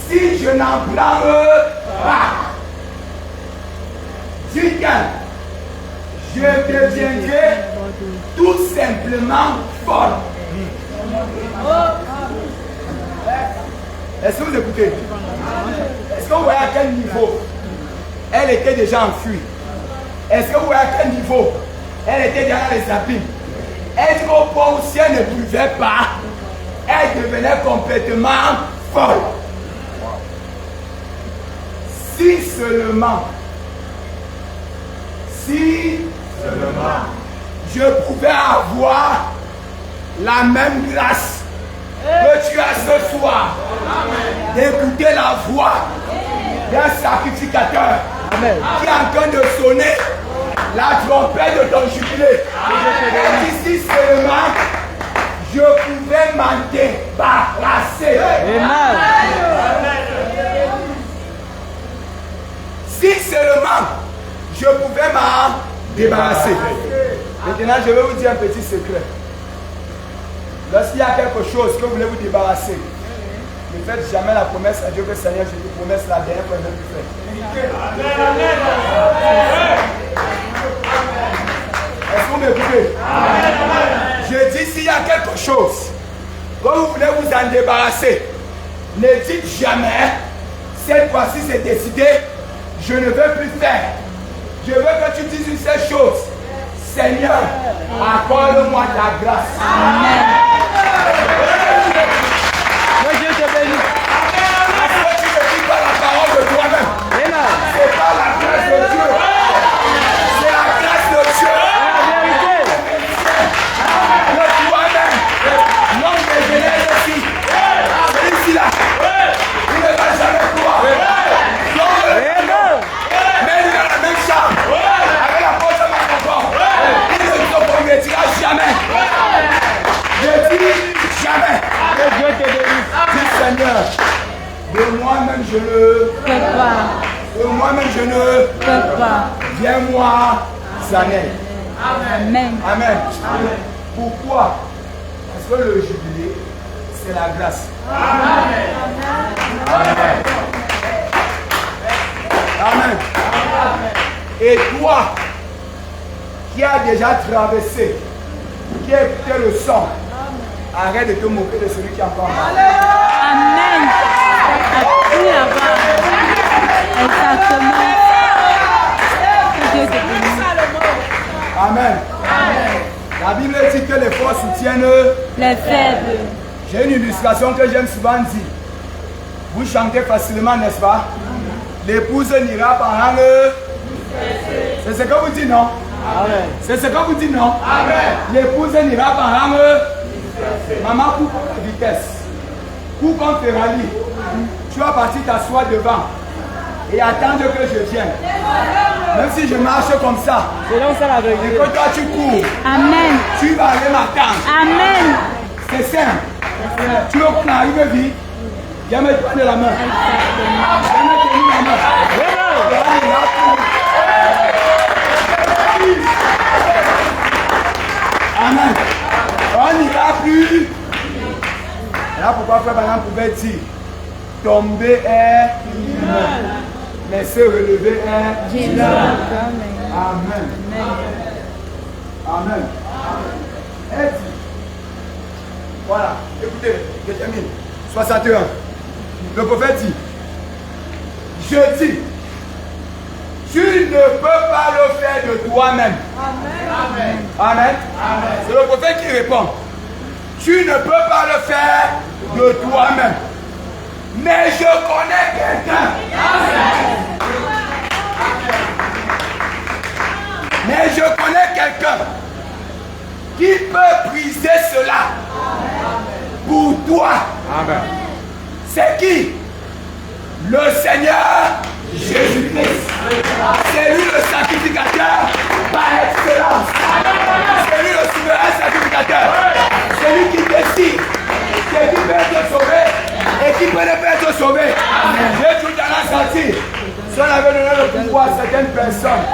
Si je n'en prends pas. Dis qu'un. Je deviendrai tout simplement folle. Est-ce que vous écoutez? Est-ce que vous voyez à quel niveau elle était déjà en fuite? Est-ce que vous voyez à quel niveau elle était déjà dans les abîmes? Elle dit qu'au point où si elle ne buvait pas, elle devenait complètement folle. Si seulement je pouvais avoir la même grâce que tu as ce soir d'écouter la voix d'un sacrificateur qui est en train de sonner la trompette de ton jubilé. Et d'ici seulement, je pouvais m'en débarrasser. Amen. Si seulement je pouvais m'en débarrasser. Maintenant, je vais vous dire un petit secret. Lorsqu'il y a quelque chose que vous voulez vous débarrasser, ne faites jamais la promesse à Dieu que Seigneur, je te promets la dernière fois que je vais faire. Est-ce que vous m'écoutez? Je dis, s'il y a quelque chose que vous voulez vous en débarrasser, ne dites jamais, cette fois-ci c'est décidé, je ne veux plus faire. Je veux que tu dises une seule chose. Seigneur, accorde-moi ta grâce. Amen. Que Dieu te bénisse. Parce que tu ne dis pas la parole de toi-même. Amen. C'est pas la grâce de Dieu. C'est la grâce de Dieu. La vérité. De toi-même. L'homme de Genèse aussi. Celui-ci-là. Il ne va jamais croire. Mais il a la même chambre. Avec la porte de ma confort. Il ne se convertira jamais. Je dis jamais. Que Dieu te bénisse. Dis Seigneur, de moi-même je ne Peux pas. de moi-même je ne Peux pas. viens-moi en aide. Amen. Amen. Pourquoi? Parce que le jubilé, c'est la grâce. Amen. Amen. Et toi, qui as déjà traversé, qui a écouté le son, arrête de te moquer de celui qui a encore mal. Amen. Appris là-bas. Exactement. Que Dieu te bénisse. Amen. La Bible dit que les forts soutiennent. Les faibles. J'ai une illustration que j'aime souvent dire. Vous chantez facilement, n'est-ce pas? L'épouse n'ira pas en C'est ce que vous dites, non? Amen. C'est ce que vous dites, non? L'épouse n'ira pas en Maman coupe la vitesse. Coupe comme Ferrari. Tu vas partir t'asseoir devant et attendre que je vienne. Même si je marche comme ça, C'est donc ça la et vérité. que toi tu cours, Amen. tu vas aller m'attendre. Amen. C'est simple. Tu veux qu'on arrive vite, viens me prendre la main. Viens me tenir la main. Amen. On n'ira plus. Là pourquoi Frère Branham pouvait dire tomber est humain, mais se relever est divin. Amen. Amen. Elle dit, voilà, écoutez, je termine. 61. Le prophète dit, je dis, tu ne peux pas le faire de toi-même. Amen. Amen. C'est le prophète qui répond. Tu ne peux pas le faire de toi-même. Mais je connais quelqu'un. Mais je connais quelqu'un qui peut briser cela pour toi. Amen. C'est qui? Le Seigneur Jésus-Christ. C'est lui le sacrificateur par excellence. C'est lui le souverain sacrificateur. C'est lui qui décide c'est qui peut être sauvé et qui peut ne pas être sauvé. J'ai tout dans la sortie. Si on avait donné le pouvoir à certaines personnes.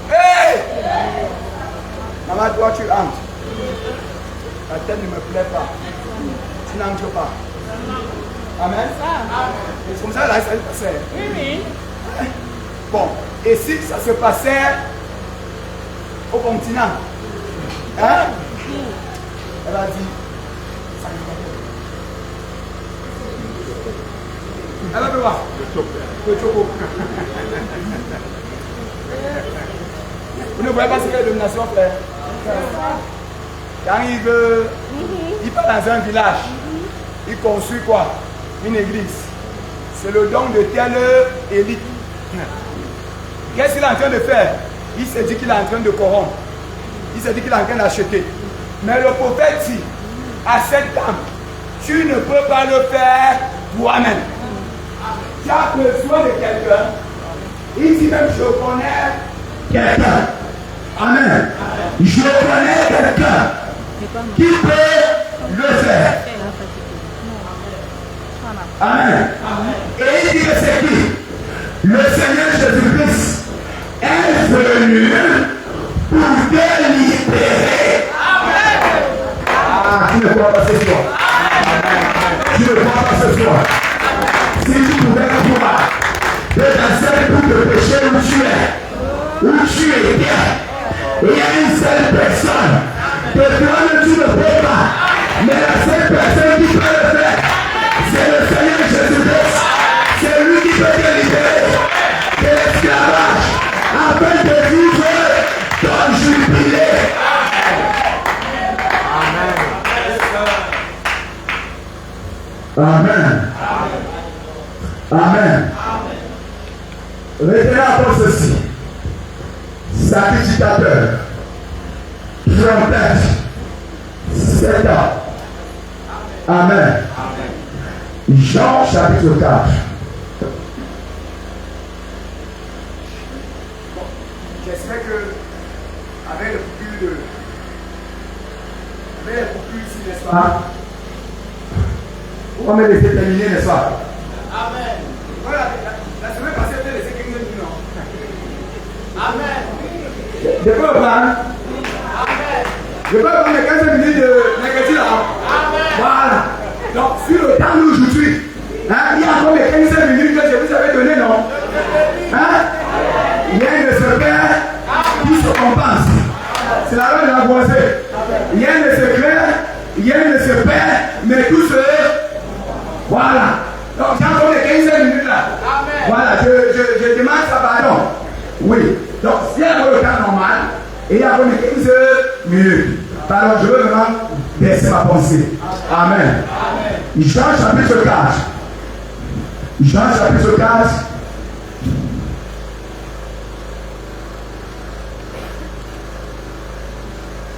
Hey! Maman, toi tu entres. La tête ne me plaît pas. Tu n'entres pas. Amen. C'est comme ça là, ça se passait. Oui. Bon, et si ça se passait au continent, hein? Elle a dit, elle va voir. Le choco. Vous ne voyez pas ce que la domination fait. Quand il part dans un village, il construit quoi? Une église. C'est le don de telle élite. Qu'est-ce qu'il est en train de faire? Il s'est dit qu'il est en train de corrompre. Il s'est dit qu'il est en train d'acheter. Mais le prophète dit à cette dame, tu ne peux pas le faire toi-même. Tu as besoin de quelqu'un. Il dit même, je connais quelqu'un. Amen. Je connais quelqu'un qui peut le faire. Amen. Et il dit que c'est qui? Le Seigneur Jésus-Christ est venu pour te libérer. Ah, tu ne crois pas ce soir. Tu ne crois pas ce soir. Si tu pouvais voir de ta seule coupe de péché où tu étais, il y a une seule personne que toi tu ne peux pas, mais la seule personne qui peut le faire, c'est le Seigneur Jésus-Christ. C'est lui qui peut te libérer de l'esclavage afin de vivre ton jubilé. Amen. Amen. Retenez encore ceci. Sacrificateur, trompette, 7 ans. Amen. Jean chapitre 4. J'espère que avec le pupille ici, n'est-ce pas? On va laisser terminer, n'est-ce pas? Amen. Voilà, la semaine passée, on a laissé 15 minutes, non? Amen. De quoi on parle? Amen. Je peux prendre les 15 minutes de négatif là. Amen. Voilà. Donc, sur le temps d'aujourd'hui, il y a encore les 15 minutes que je vous avais donné, non? Il y a une secret qui se compense. C'est la loi de la boisée. Il y a une secret, il y a une secret, mais tout se. Voilà. Donc, j'ai encore les 15 minutes là. Amen. Voilà, je demande ça pardon. Oui. Donc, s'il y a le temps normal, et il y a encore les 15 minutes. Alors, je veux vraiment baisser ma pensée. Amen. Amen. Jean chapitre 4. Jean chapitre 4.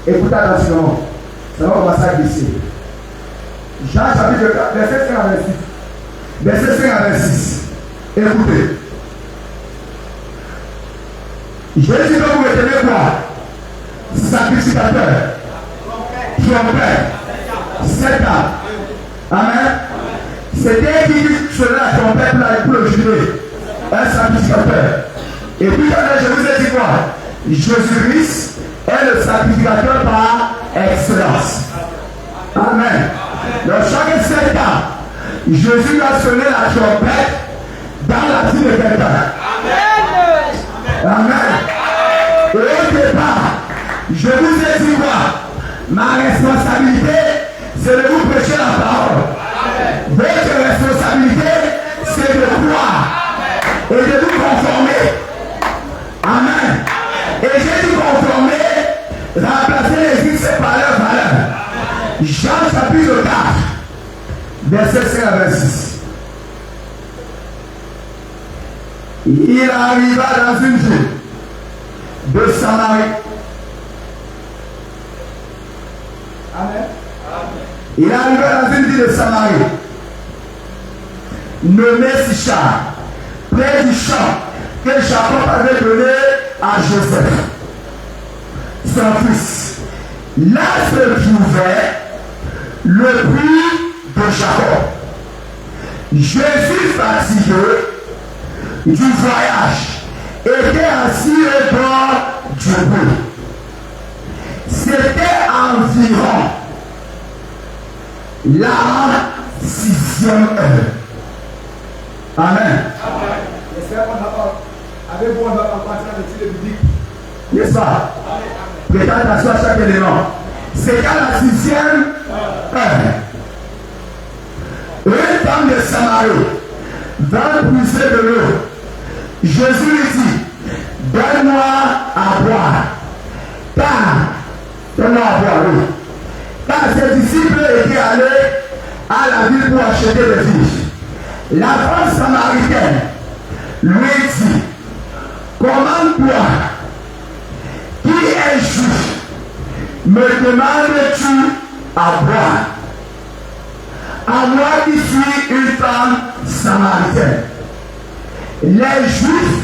Écoutez attention. Ça va commencer à glisser. Jean chapitre 4, verset 5 à 26. Verset 5 à 26. Écoutez. Jésus va vous retenir quoi? Sacrificateur, trompette, 7 ans. Amen. C'était qui serait la trompette là pour le jubilé? Un sacrificateur. Et puis je vous ai dit quoi? Jésus-Christ est le sacrificateur par excellence. Amen. Donc chaque 7 ans, Jésus a sonné la trompette dans la vie de quelqu'un. Amen. Et au départ, je vous ai dit quoi? Ma responsabilité, c'est de vous prêcher la parole. Votre responsabilité, c'est de croire et de vous conformer. Amen. Et j'ai dit conformer, remplacer les X par leur valeur. Jean chapitre 4, verset 5 à 26. Il arriva dans une ville de Samarie. Amen. Il arriva dans une ville de Samarie, nommée Sichar, près du champ que Jacob avait donné à Joseph, son fils. Là se trouvait le puits de Jacob. Jésus, fatigué du voyage, était assis au bord du puits. C'était environ la 6e heure. Amen. J'espère qu'on va avec vous, on va passer à l'étude biblique. N'est-ce pas? Prêtez attention à chaque élément. C'est à la 6e heure. Une femme de Samarie vint puiser de l'eau. Jésus lui dit, donne-moi à boire. Donne-moi à boire, oui. Car ses disciples étaient allés à la ville pour acheter des fiches. La femme samaritaine lui dit, comment toi, qui es juif, me demandes-tu à boire? À moi qui suis une femme samaritaine. Les juifs,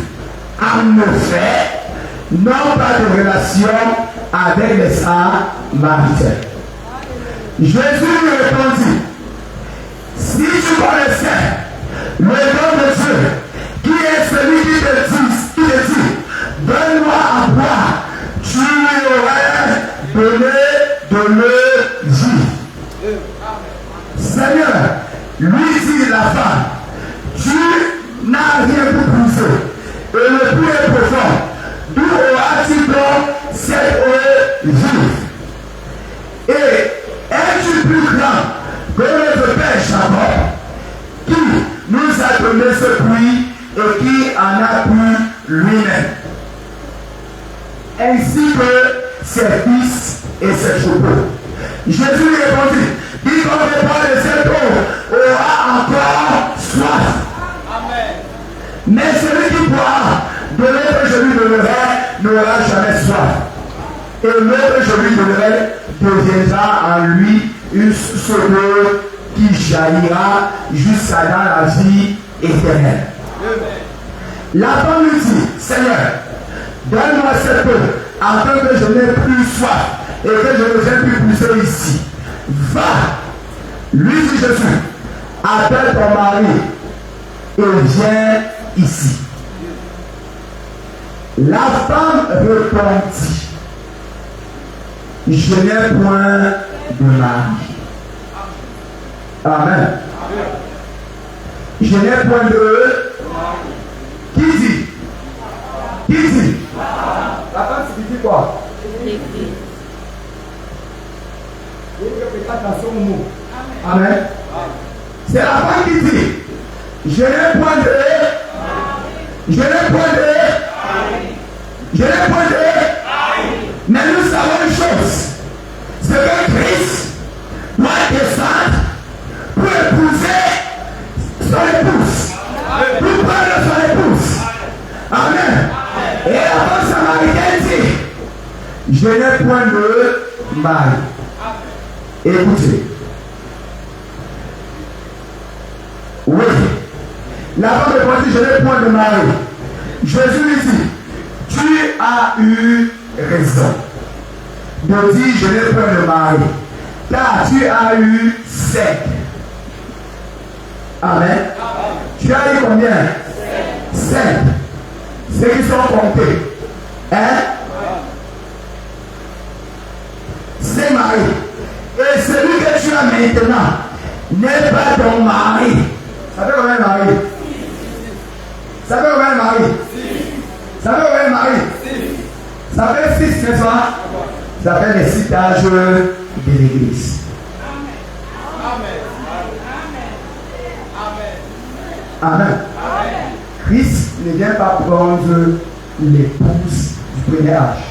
en effet, n'ont pas de relation avec les Samaritains. Jésus lui répondit, si tu connaissais le don de Dieu, qui est celui qui te dit, donne-moi à boire, tu lui aurais donné de le dire. Seigneur, lui dit la femme, tu n'as rien pour pousser, et le puits est profond. D'où auras-tu donc cette eau vive? Et es-tu plus grand que notre père Jacob, qui nous a donné ce puits et qui en a bu lui-même, ainsi que ses fils et ses troupeaux? Jésus lui répondit, quiconque boit de cette eau aura encore soif. Amen. Mais celui qui boit de l'eau que je lui donnerai n'aura jamais soif. Et l'eau que je lui donnerai deviendra en lui une source d'eau qui jaillira jusqu'à dans la vie éternelle. La femme lui dit, Seigneur, donne-moi cette eau afin que je n'ai plus soif et que je ne vienne plus pousser ici. Va, lui dit Jésus, appelle ton mari et viens ici. La femme répondit, je n'ai point de mari. Amen. Je n'ai point de... Qui dit? Qui dit? La femme dit quoi? Amen. C'est la femme qui dit, je n'ai point de... Je n'ai point de... Je n'ai point de... Mais nous savons une chose, c'est que Christ doit descendre pour épouser son épouse, pour prendre son épouse. Amen. Et la femme samaritaine dit, je n'ai point de mari. Écoutez. Oui. La femme répondit, je n'ai point de mari. Jésus lui dit, tu as eu raison de dire je n'ai point de mari, car tu as eu 5. Amen. Tu as eu combien? 5. Ceux qui sont comptés. Hein? 5 maris. Et celui que tu as maintenant n'est pas ton mari. Ça fait combien de mari? Ça fait combien de mari? Ça fait combien de mari? Ça fait 6, n'est-ce pas? Ça fait les 6 âges de l'église. Amen. Christ ne vient pas prendre l'épouse du premier âge.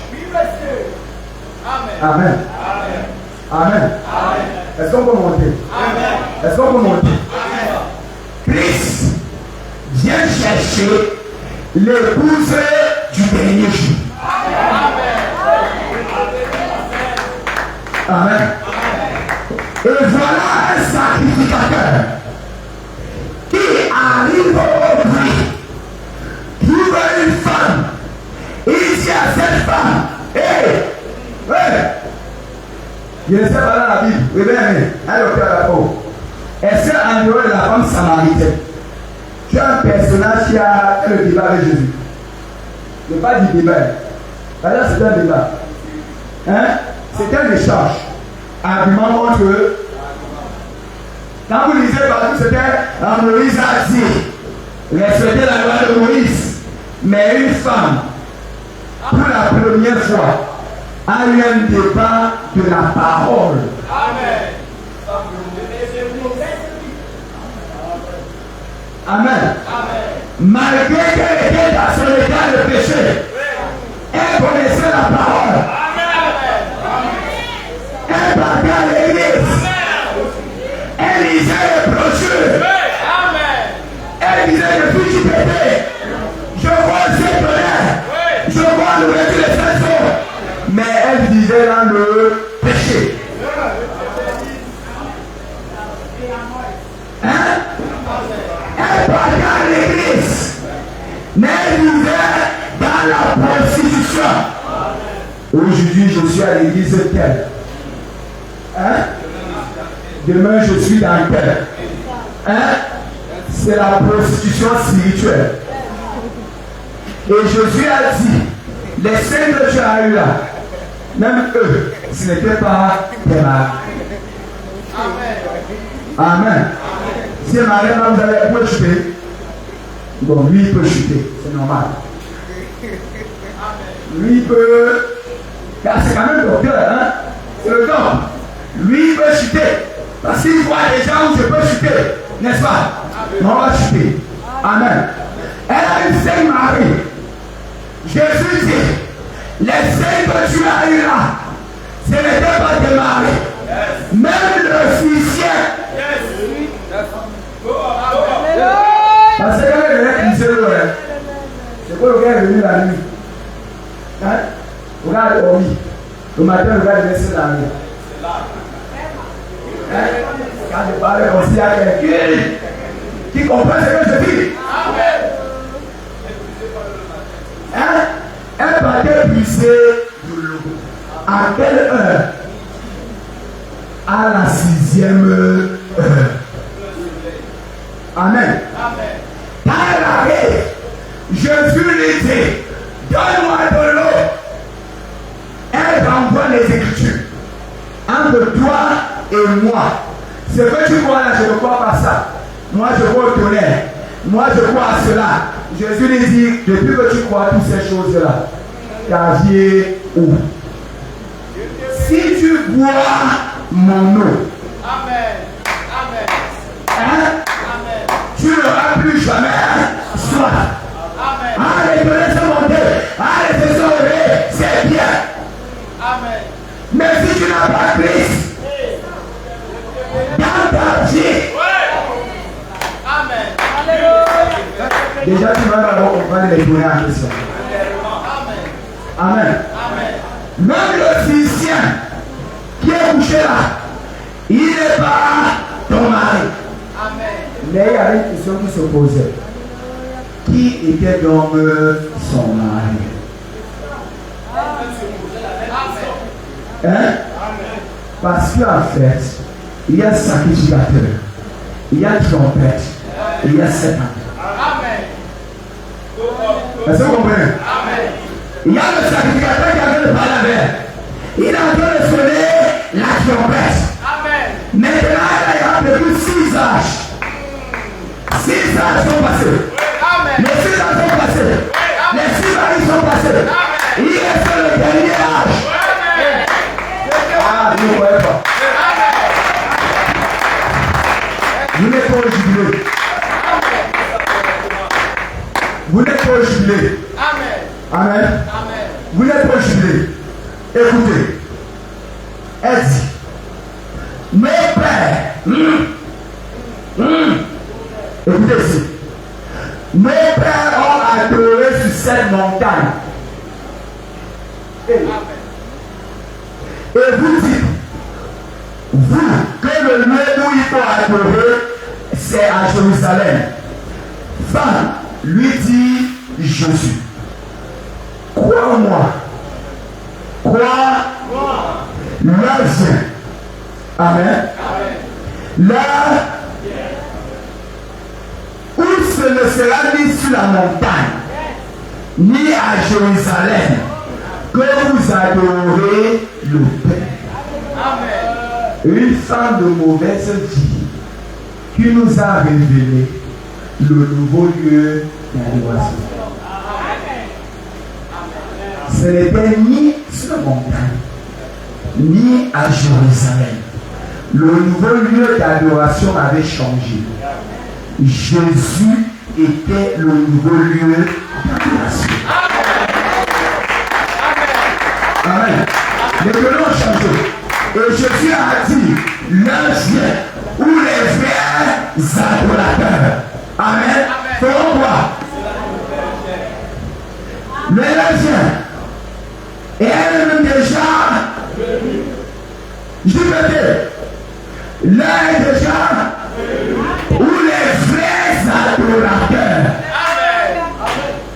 Amen. Amen. Est-ce qu'on peut monter? Est-ce qu'on peut monter? Christ vient chercher l'épouse du dernier jour. Amen. Et voilà un sacrificateur qui arrive au puits, trouve une femme, il dit à cette femme, je ne sais pas dans la Bible, oui, elle est au cœur de la peau. Est-ce qu'en dehors de la femme samaritaine, tu as un personnage qui a fait le débat avec Jésus? Je ne vais pas dire débat. D'ailleurs, c'est un débat. Hein? C'est un échange. Argument contre eux. Quand vous lisez partout, c'était Moïse a dit respecter la loi de Moïse. Mais une femme, pour la première fois, a eu un débat de la parole. Amen. Amen. Malgré qu'elle était dans son état de péché, elle connaissait la parole. Elle partait à l'église. Elle lisait les brochures. Elle disait depuis du péché, je vois le tonnerre, je vois le retour des façons. Mais elle vivait dans le péché. Hein? Elle partait à l'église, mais elle vivait dans la prostitution. Aujourd'hui, aujourd'hui je suis à l'église telle. Hein? Demain je suis dans telle. Hein? C'est la prostitution spirituelle. Et Jésus a dit, les saints que tu as eu là, même eux, ce n'était pas des maris. Amen. Si un mari vous avez chuter, bon, lui il peut chuter, c'est normal. Lui il peut, car c'est quand même docteur, hein? C'est le don. Lui il peut chuter. Parce qu'il voit les gens où je peux chuter, n'est-ce pas? On va chuter. Amen. Elle a eu 5 maris. Jésus dit, les 5 que tu as eu là, ce n'était pas des maris. Même le physicien. Parce que quand il est glissé le c'est quoi le gars est venu la nuit? Hein? Le gars est dormi. Le matin, le gars est laissé la nuit. Hein? Quand je parle aussi à quelqu'un qui comprend ce que je dis. Hein? Elle va épuiser de l'eau. À quelle heure? À la 6e heure. Amen. Quand elle arrive, Jésus lui dit, donne-moi de l'eau. Elle renvoie les Écritures. Entre toi et moi. Ce que tu crois là, je ne crois pas ça. Moi, je crois au tonnerre. Moi, je crois à cela. Jésus lui dit, depuis que tu crois à toutes ces choses-là, ta vie est où? Si tu bois mon eau, hein? Tu n'auras plus jamais soif. Ah, les tonnerres sont montés. Ah, les saisons relevées, c'est bien. Mais si tu n'as pas Christ dans ta vie, déjà tu vas d'abord comprendre les tonnerres en question. Amen. Même le physicien qui est couché là, il n'est pas ton mari. Mais il y avait une question qui se posait. Qui était donc son mari? Hein? Parce qu'en fait, il y a sacrificateur, il y a trompette, il y a Satan. Est-ce que vous comprenez? Il y a le sacrificateur qui avait le parler. Il est en train de sonner la trompette. Maintenant, il y a depuis 6 âges. 6 âges sont passés. Les 6 âges sont passés. Les 6 maris sont passés. Il reste le dernier âge. Ah, vous ne voyez pas. Vous n'êtes pas au jubilé. Vous n'êtes pas au jubilé. Amen. Vous n'êtes pas au jubilé. Écoutez. Elle dit, nos pères, écoutez ici, nos pères ont adoré sur cette montagne. Et vous dites, vous, que le lieu où il faut adorer, c'est à Jérusalem. Femme, lui dit Jésus. Crois-moi. L'heure vient. Amen. L'heure où ce ne sera ni sur la montagne, ni à Jérusalem, que vous adorez le Père. Une femme de mauvaise vie qui nous a révélé le nouveau lieu d'adoration. Ce n'était ni sur la montagne, ni à Jérusalem. Le nouveau lieu d'adoration avait changé. Jésus était le nouveau lieu d'adoration. Amen. Les lieux ont changé. Et Jésus a dit, l'heure vient où les vrais adorateurs, amen, feront quoi? L'heure vient. Et elle-même déjà, je répète, l'heure est déjà où les vrais adorateurs,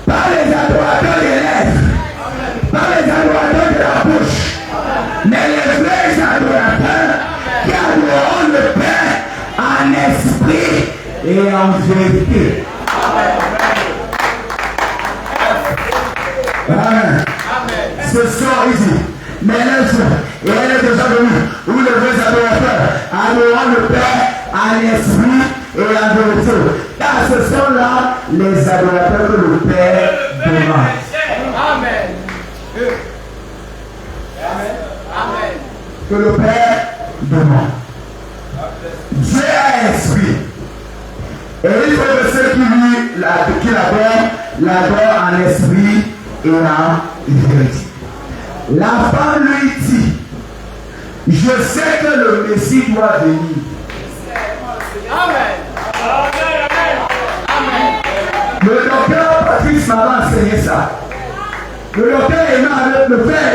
pas les adorateurs des lèvres, pas les adorateurs de la bouche, et en vérité. Amen. Ce soir ici, mais elle est déjà venue, où les vrais adorateurs adorant le Père à l'esprit et à la vérité. Car ce sont là les adorateurs que le Père demande. Amen. Amen. Que le Père demande. Dieu est esprit. Et il faut que ceux qui l'adorent en esprit et en vérité. La femme lui dit, je sais que le Messie doit venir. Amen. Le docteur Patrice m'avait enseigné ça. Le docteur Emma avec le frère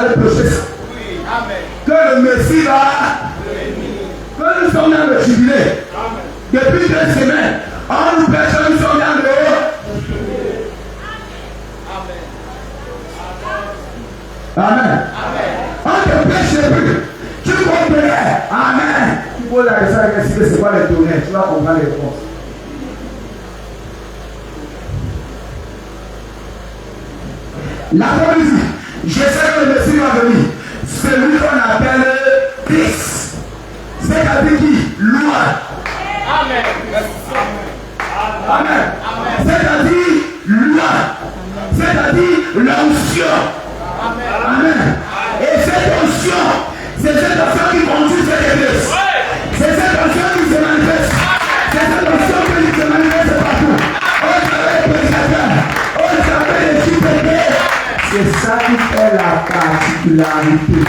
avait prêché ça. Que le Messie va, que nous sommes dans le jubilé. Depuis 2 semaines, en nous prêchons, nous sommes dans le Amen. On te prêche plus. Tu comprends. Amen. Tu poses la question, c'est quoi les tonnerres? Tu vas comprendre les réponses. La femme dit, je sais que le Messie va venir. Celui qu'on appelle Christ. C'est-à-dire qui? Loi. Amen. Amen. C'est-à-dire loi. C'est-à-dire l'onction. Amen. Et cette onction, c'est cette onction qui conduit cette église. C'est cette onction qui se manifeste. C'est cette onction qui se manifeste partout. Au travers des prédicateurs, au travers des supérieurs. C'est ça qui fait la particularité.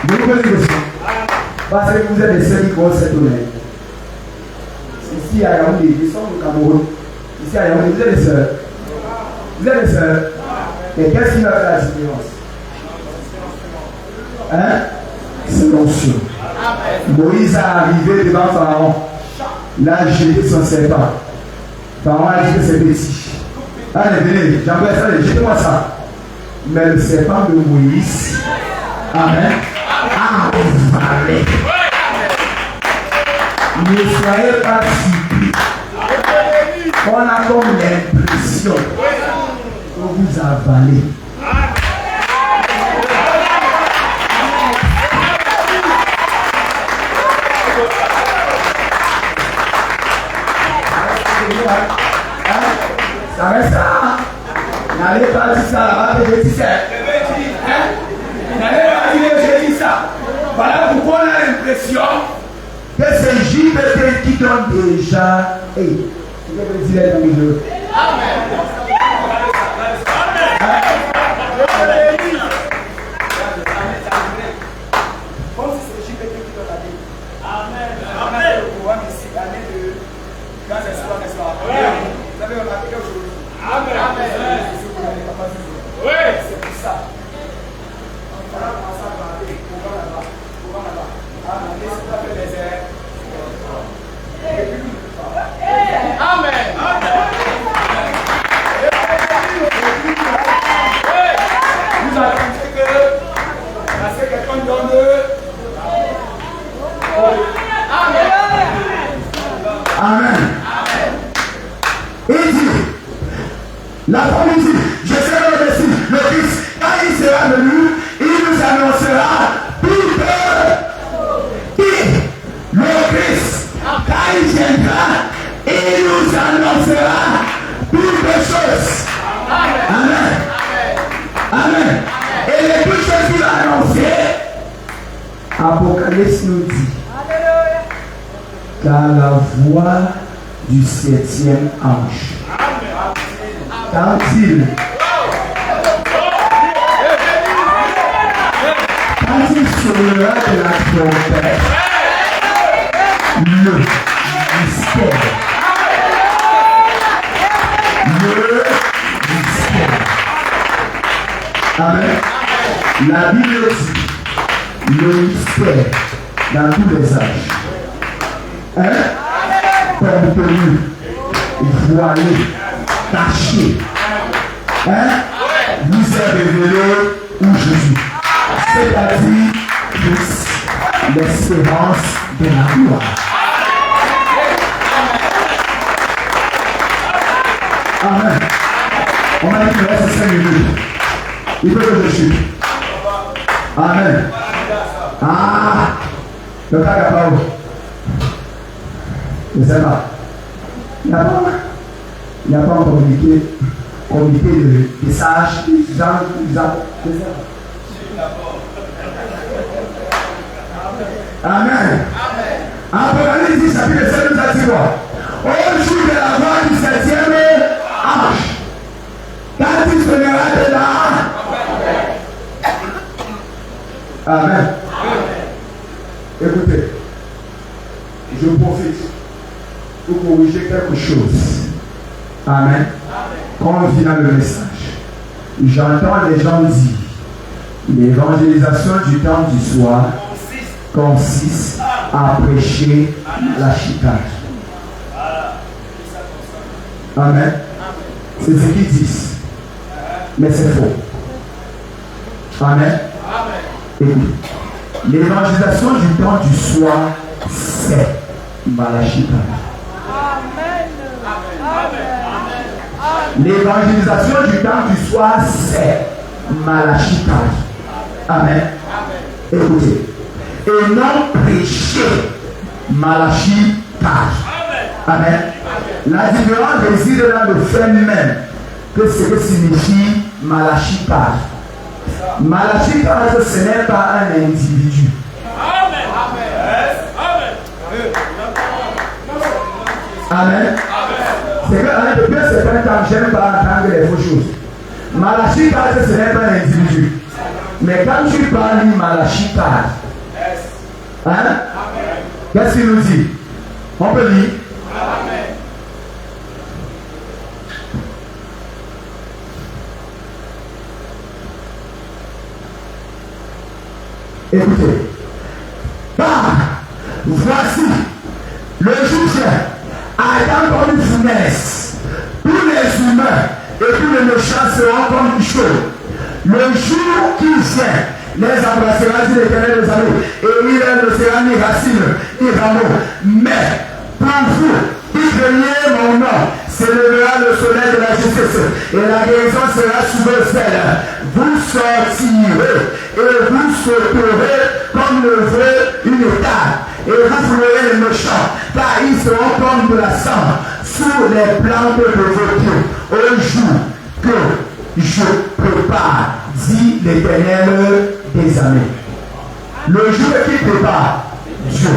Vous connaissez ça? Parce que vous êtes les seuls qui connaissent cette honneur. Ici à Yaoundé, ils sont au Cameroun. Ici à Yaoundé, vous êtes les seuls. Vous êtes les seuls. Et qu'est-ce qui va faire la différence? Hein? C'est l'onction. Moïse est arrivé devant Pharaon. Là, jeté son serpent. Pharaon a dit que c'est petit. Allez, venez, j'envoie ça, jetez-moi ça. Mais le serpent de Moïse, amen, a avalé. Ne soyez pas surpris. On a comme l'impression que vous avalez. Ça reste ça. N'allez pas dire ça là-bas que je dis ça. N'allez pas dire que je dis ça. Voilà pourquoi on a l'impression que c'est JPT qui donne déjà. Hey, tu peux dire les milieu. Amen. Comme si c'est JPT qui donne la vie. Amen. Amen. Le pouvoir ici, l'année de. Quand c'est soir, n'est-ce pas? Vous avez remarqué qu'aujourd'hui. Amen. Amen. Oui. C'est pour ça. On va commencer à parler. Pour là-bas. Amen. Laissez-moi faire les airs. Amen. Vous attendez que parce que quelqu'un donne. Amen. Amen. Il dit, la femme dit, je serai le Messie, le Christ, quand il sera venu, il nous annoncera tout le Christ, quand il viendra, il nous annoncera toutes les choses. Amen. Amen. Et les toutes choses qu'il a annoncées, Apocalypse nous dit, car la voix du 7e ange, quand il sonnera de la trompette, le mystère, amen. La Bible dit le mystère dans tous les âges. Hein? Contenu, voilé, caché. Hein? Vous êtes révélé où Jésus. C'est-à-dire Christ. l'espérance de la gloire. Amen. On m'a dit qu'il reste 5 minutes. Il faut que je chute. Amen. Ah, le cas n'a pas où. Je ne sais pas. Il n'y a pas un comité de sages, des gens, Amen. Apocalypse chapitre 7 nous a dit quoi? Au jour de la voix du 7e ange, quand il sonnera de là. Amen. Écoutez, je profite pour corriger quelque chose. Amen. Quand on vient le message, j'entends les gens dire l'évangélisation du temps du soir consiste à prêcher la chicane. Amen. C'est ce qu'ils disent. Mais c'est faux. Amen. Écoute, l'évangélisation du temps du soir, c'est la chicane. L'évangélisation du temps du soir, c'est Malachie 4. Amen. Écoutez. Et non prêcher Malachie 4. Amen. La différence réside dans le fait même que ce que signifie Malachie 4. Malachie 4, ce n'est pas un individu. Amen. C'est que depuis un certain temps, je n'aime pas entendre les fausses choses. Malachie 4, ce n'est pas un individu. Mais quand tu parles de Malachie 4, hein? Qu'est-ce qu'il nous dit? On peut lire. Écoutez. Voici le jour vient, Adam comme une fournaise. Tous les humains et tous les méchants seront comme du chaud. Le jour qui vient, les embrassera dit l'Éternel des armées, et il ne sera ni racine, ni rameau. Mais pour vous, qui craignez mon nom, s'élèvera le soleil de la justice, et la guérison sera sous vos ailes. Vous sortirez, et vous sauterez comme le veut une étale, et vous foulerez les méchants, car ils seront comme de la cendre sous les plantes de vos pieds, au jour que je prépare, dit l'Éternel des armées. Le jour qui prépare Dieu.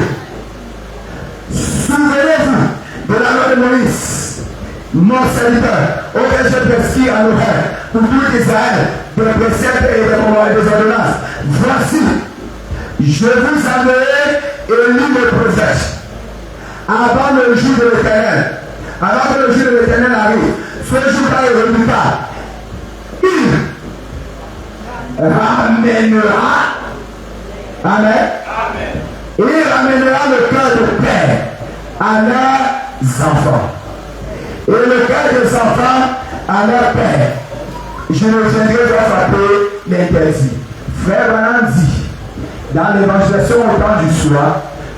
Souvenez-vous de la loi de Moïse, mon serviteur, auquel j'ai prescrit à l'oreille pour tout Israël, des préceptes et des ordonnances. Voici, je vous enverrai Élie le prophète avant le jour de l'Éternel. Avant que le jour de l'Éternel arrive, ce jour-là est redoutable. Il ramènera, amen, il ramènera le cœur de père à leurs enfants et le cœur des enfants à leur père. Je ne viendrai pas frapper l'interdit. Frère Branham dit dans l'évangélisation au temps du soir,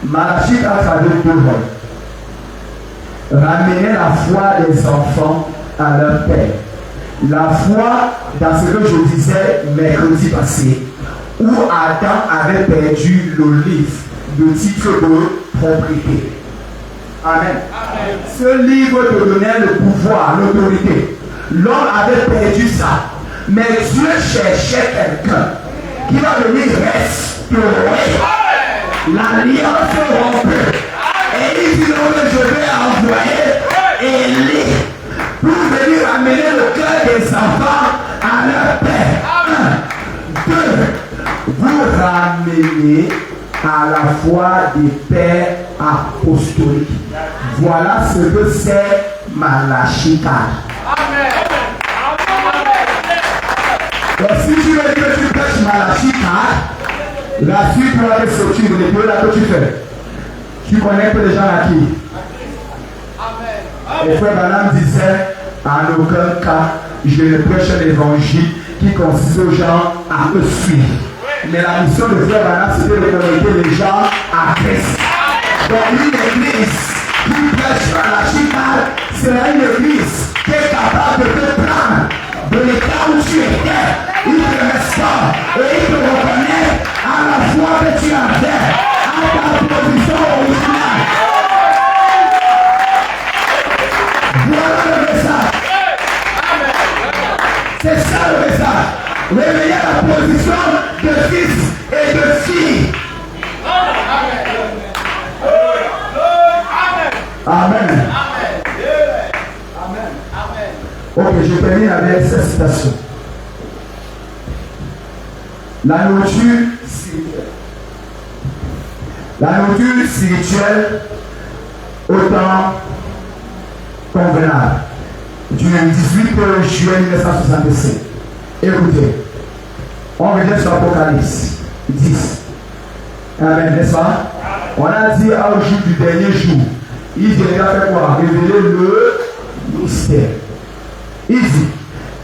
Malachie a traduit deux rôles. Ramener la foi des enfants à leur père. La foi dans ce que je disais mercredi passé, où Adam avait perdu l'olive, le titre de propriété. Amen. Amen. Ce livre te donnait le pouvoir, l'autorité. L'homme avait perdu ça. Mais Dieu cherchait quelqu'un qui va venir restaurer l'alliance rompue. Et il dit donc je vais envoyer Élie pour venir amener le cœur des enfants à leur père. 1, 2, vous ramenez à la foi des pères apostoliques. Voilà ce que c'est Malachie 4. Amen. Donc si tu veux dire que tu prêches Malachie 4, la suite va te sortir de l'école là que tu fais. Tu connais que les gens à qui? Et frère Branham disait, en aucun cas, je ne prêche l'évangile qui consiste aux gens à me suivre. Mais la mission de Frère Branham, c'était de connecter les gens à Christ. Donc une église qui prêche sur la chicane, c'est une église qui est capable de te prendre de l'état où tu étais. Il te restaure et il te reconnaît à la foi que tu as fait, à ta position originale. Voilà le message. C'est ça le message. Réveiller la position de fils et de fille. Amen. Ok, je termine avec cette citation. La nourriture spirituelle. La nourriture spirituelle, autant convenable. Du 18 juillet 1965. Écoutez, on revient sur Apocalypse 10. Amen, n'est-ce pas? On a dit au jour du dernier jour, il viendra faire quoi? Révéler le mystère. Il dit,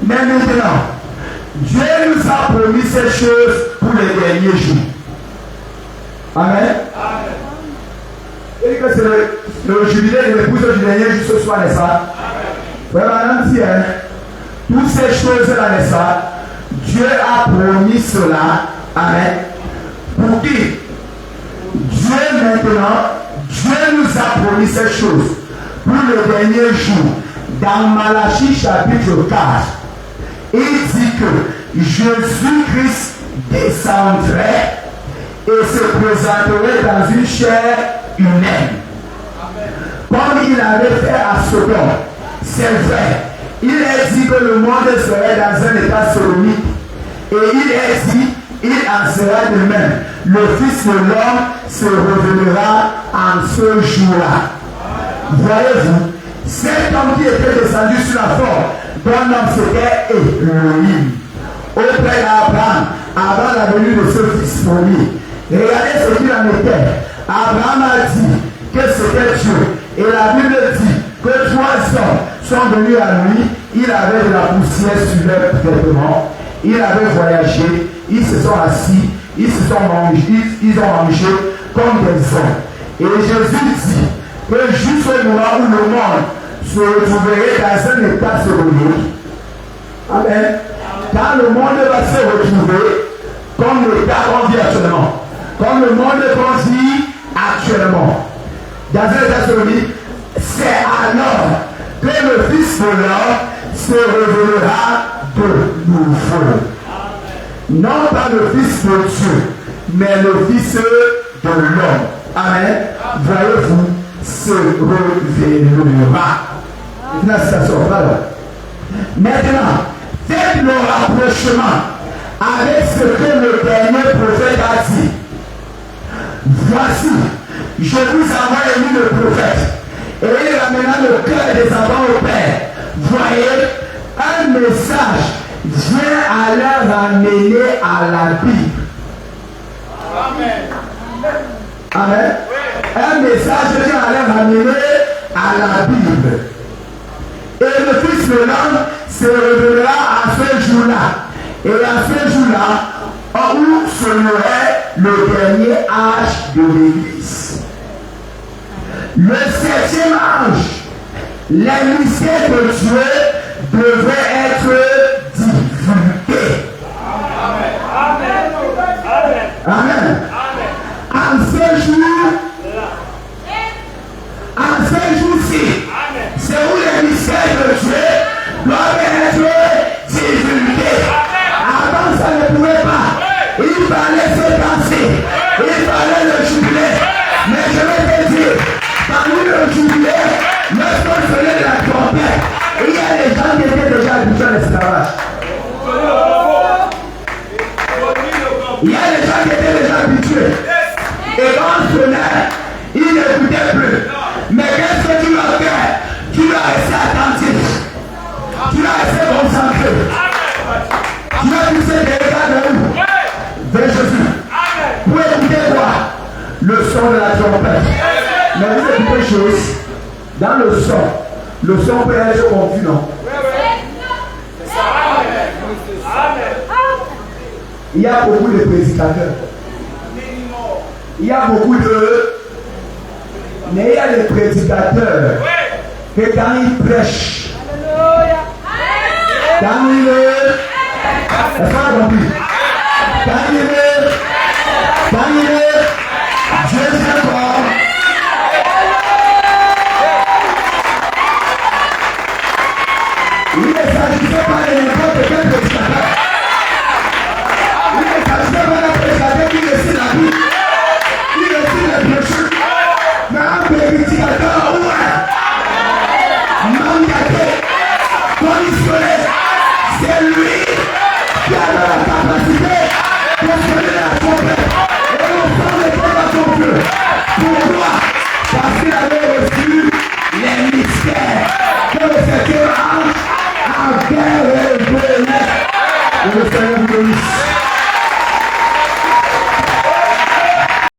mais maintenant, Dieu nous a promis ces choses pour les derniers jours. Amen. Il dit que c'est le jubilé de l'épouse du dernier jour ce soir, n'est-ce pas? Frère Madame dit, toutes ces choses-là, n'est-ce pas? Dieu a promis cela. Amen. Pour qui? Dieu maintenant, Dieu nous a promis ces choses pour le dernier jour. Dans Malachie chapitre 4, il dit que Jésus-Christ descendrait et se présenterait dans une chair humaine. Comme il avait fait à Sodome. C'est vrai. Il est dit que le monde serait dans un état sodomique. Et il est dit, il en sera de même. Le Fils de l'homme se révélera en ce jour-là. Voyez-vous, cet homme qui était descendu sur la forme d'un homme, c'était Elohim. Auprès d'Abraham, avant la venue de ce fils premier. Regardez ce qu'il en était. Abraham a dit que c'était Dieu. Et la Bible dit que 3 hommes sont venus à lui. Il avait de la poussière sur leur vêtements. Il avait voyagé. Ils se sont assis. Ils ont mangé comme des hommes. Et Jésus dit que jusqu'au moment où le monde se retrouverait dans un état sodomique, amen, quand le monde va se retrouver comme l'état qu'on vit actuellement, comme le monde qu'on vit actuellement, dans un état sodomique, c'est alors que le Fils de l'homme se révélera de nouveau. Non pas le Fils de Dieu, mais le Fils de l'homme. Amen. Voyez-vous, se révélera. Une citation, voilà. Maintenant, faites le rapprochement avec ce que le dernier prophète a dit. Voici, je vous envoie élu le prophète, et il ramena le cœur des enfants au Père. Voyez, un message vient à leur ramener à la Bible. Amen. Amen. Un message vient à leur ramener à la Bible. Et le Fils de l'homme se révélera à ce jour-là. Et à ce jour-là, où serait le dernier âge de l'Église. Le 7e âge, les mystères de Dieu devraient être divulgués. Amen. Amen. En ce jour-ci, c'est où les mystères de Dieu doivent être divulgués. Avant, ça ne pouvait pas. Il fallait se danser. Il fallait le jubiler. Mais je vais te dire, parmi le jubilé, lorsqu'on faisait de la trompette, il y a des gens qui étaient déjà habitués à l'esclavage. Il y a des gens qui étaient déjà habitués. Et quand on sonnait, ils n'écoutaient plus. Mais qu'est-ce que tu vas faire? Tu vas rester attentif. Tu vas rester concentré. Tu vas pousser des regards de où? Vers Jésus. Pour écouter quoi? Le son de la trompette. Mais vous écoutez chose. Dans le son peut être confus, non? Il y a beaucoup de prédicateurs. Il y a beaucoup de... Mais il y a des prédicateurs que quand ils prêchent, quand ils... Est-ce qu'on a compris? Quand ils... Dieu vient fort. Il ne s'agissait pas de n'importe quel prédicateur. Il ne s'agissait pas d'un prédicateur qui récite la Bible, qui récite les péchés, mais un prédicateur mandaté, conditionné. C'est lui qui a la capacité de sonner la trompette et on sent les temps à son Dieu. Pourquoi? Parce qu'il avait reçu les mystères que le septième ange avait révélés. Et le Seigneur vous bénisse.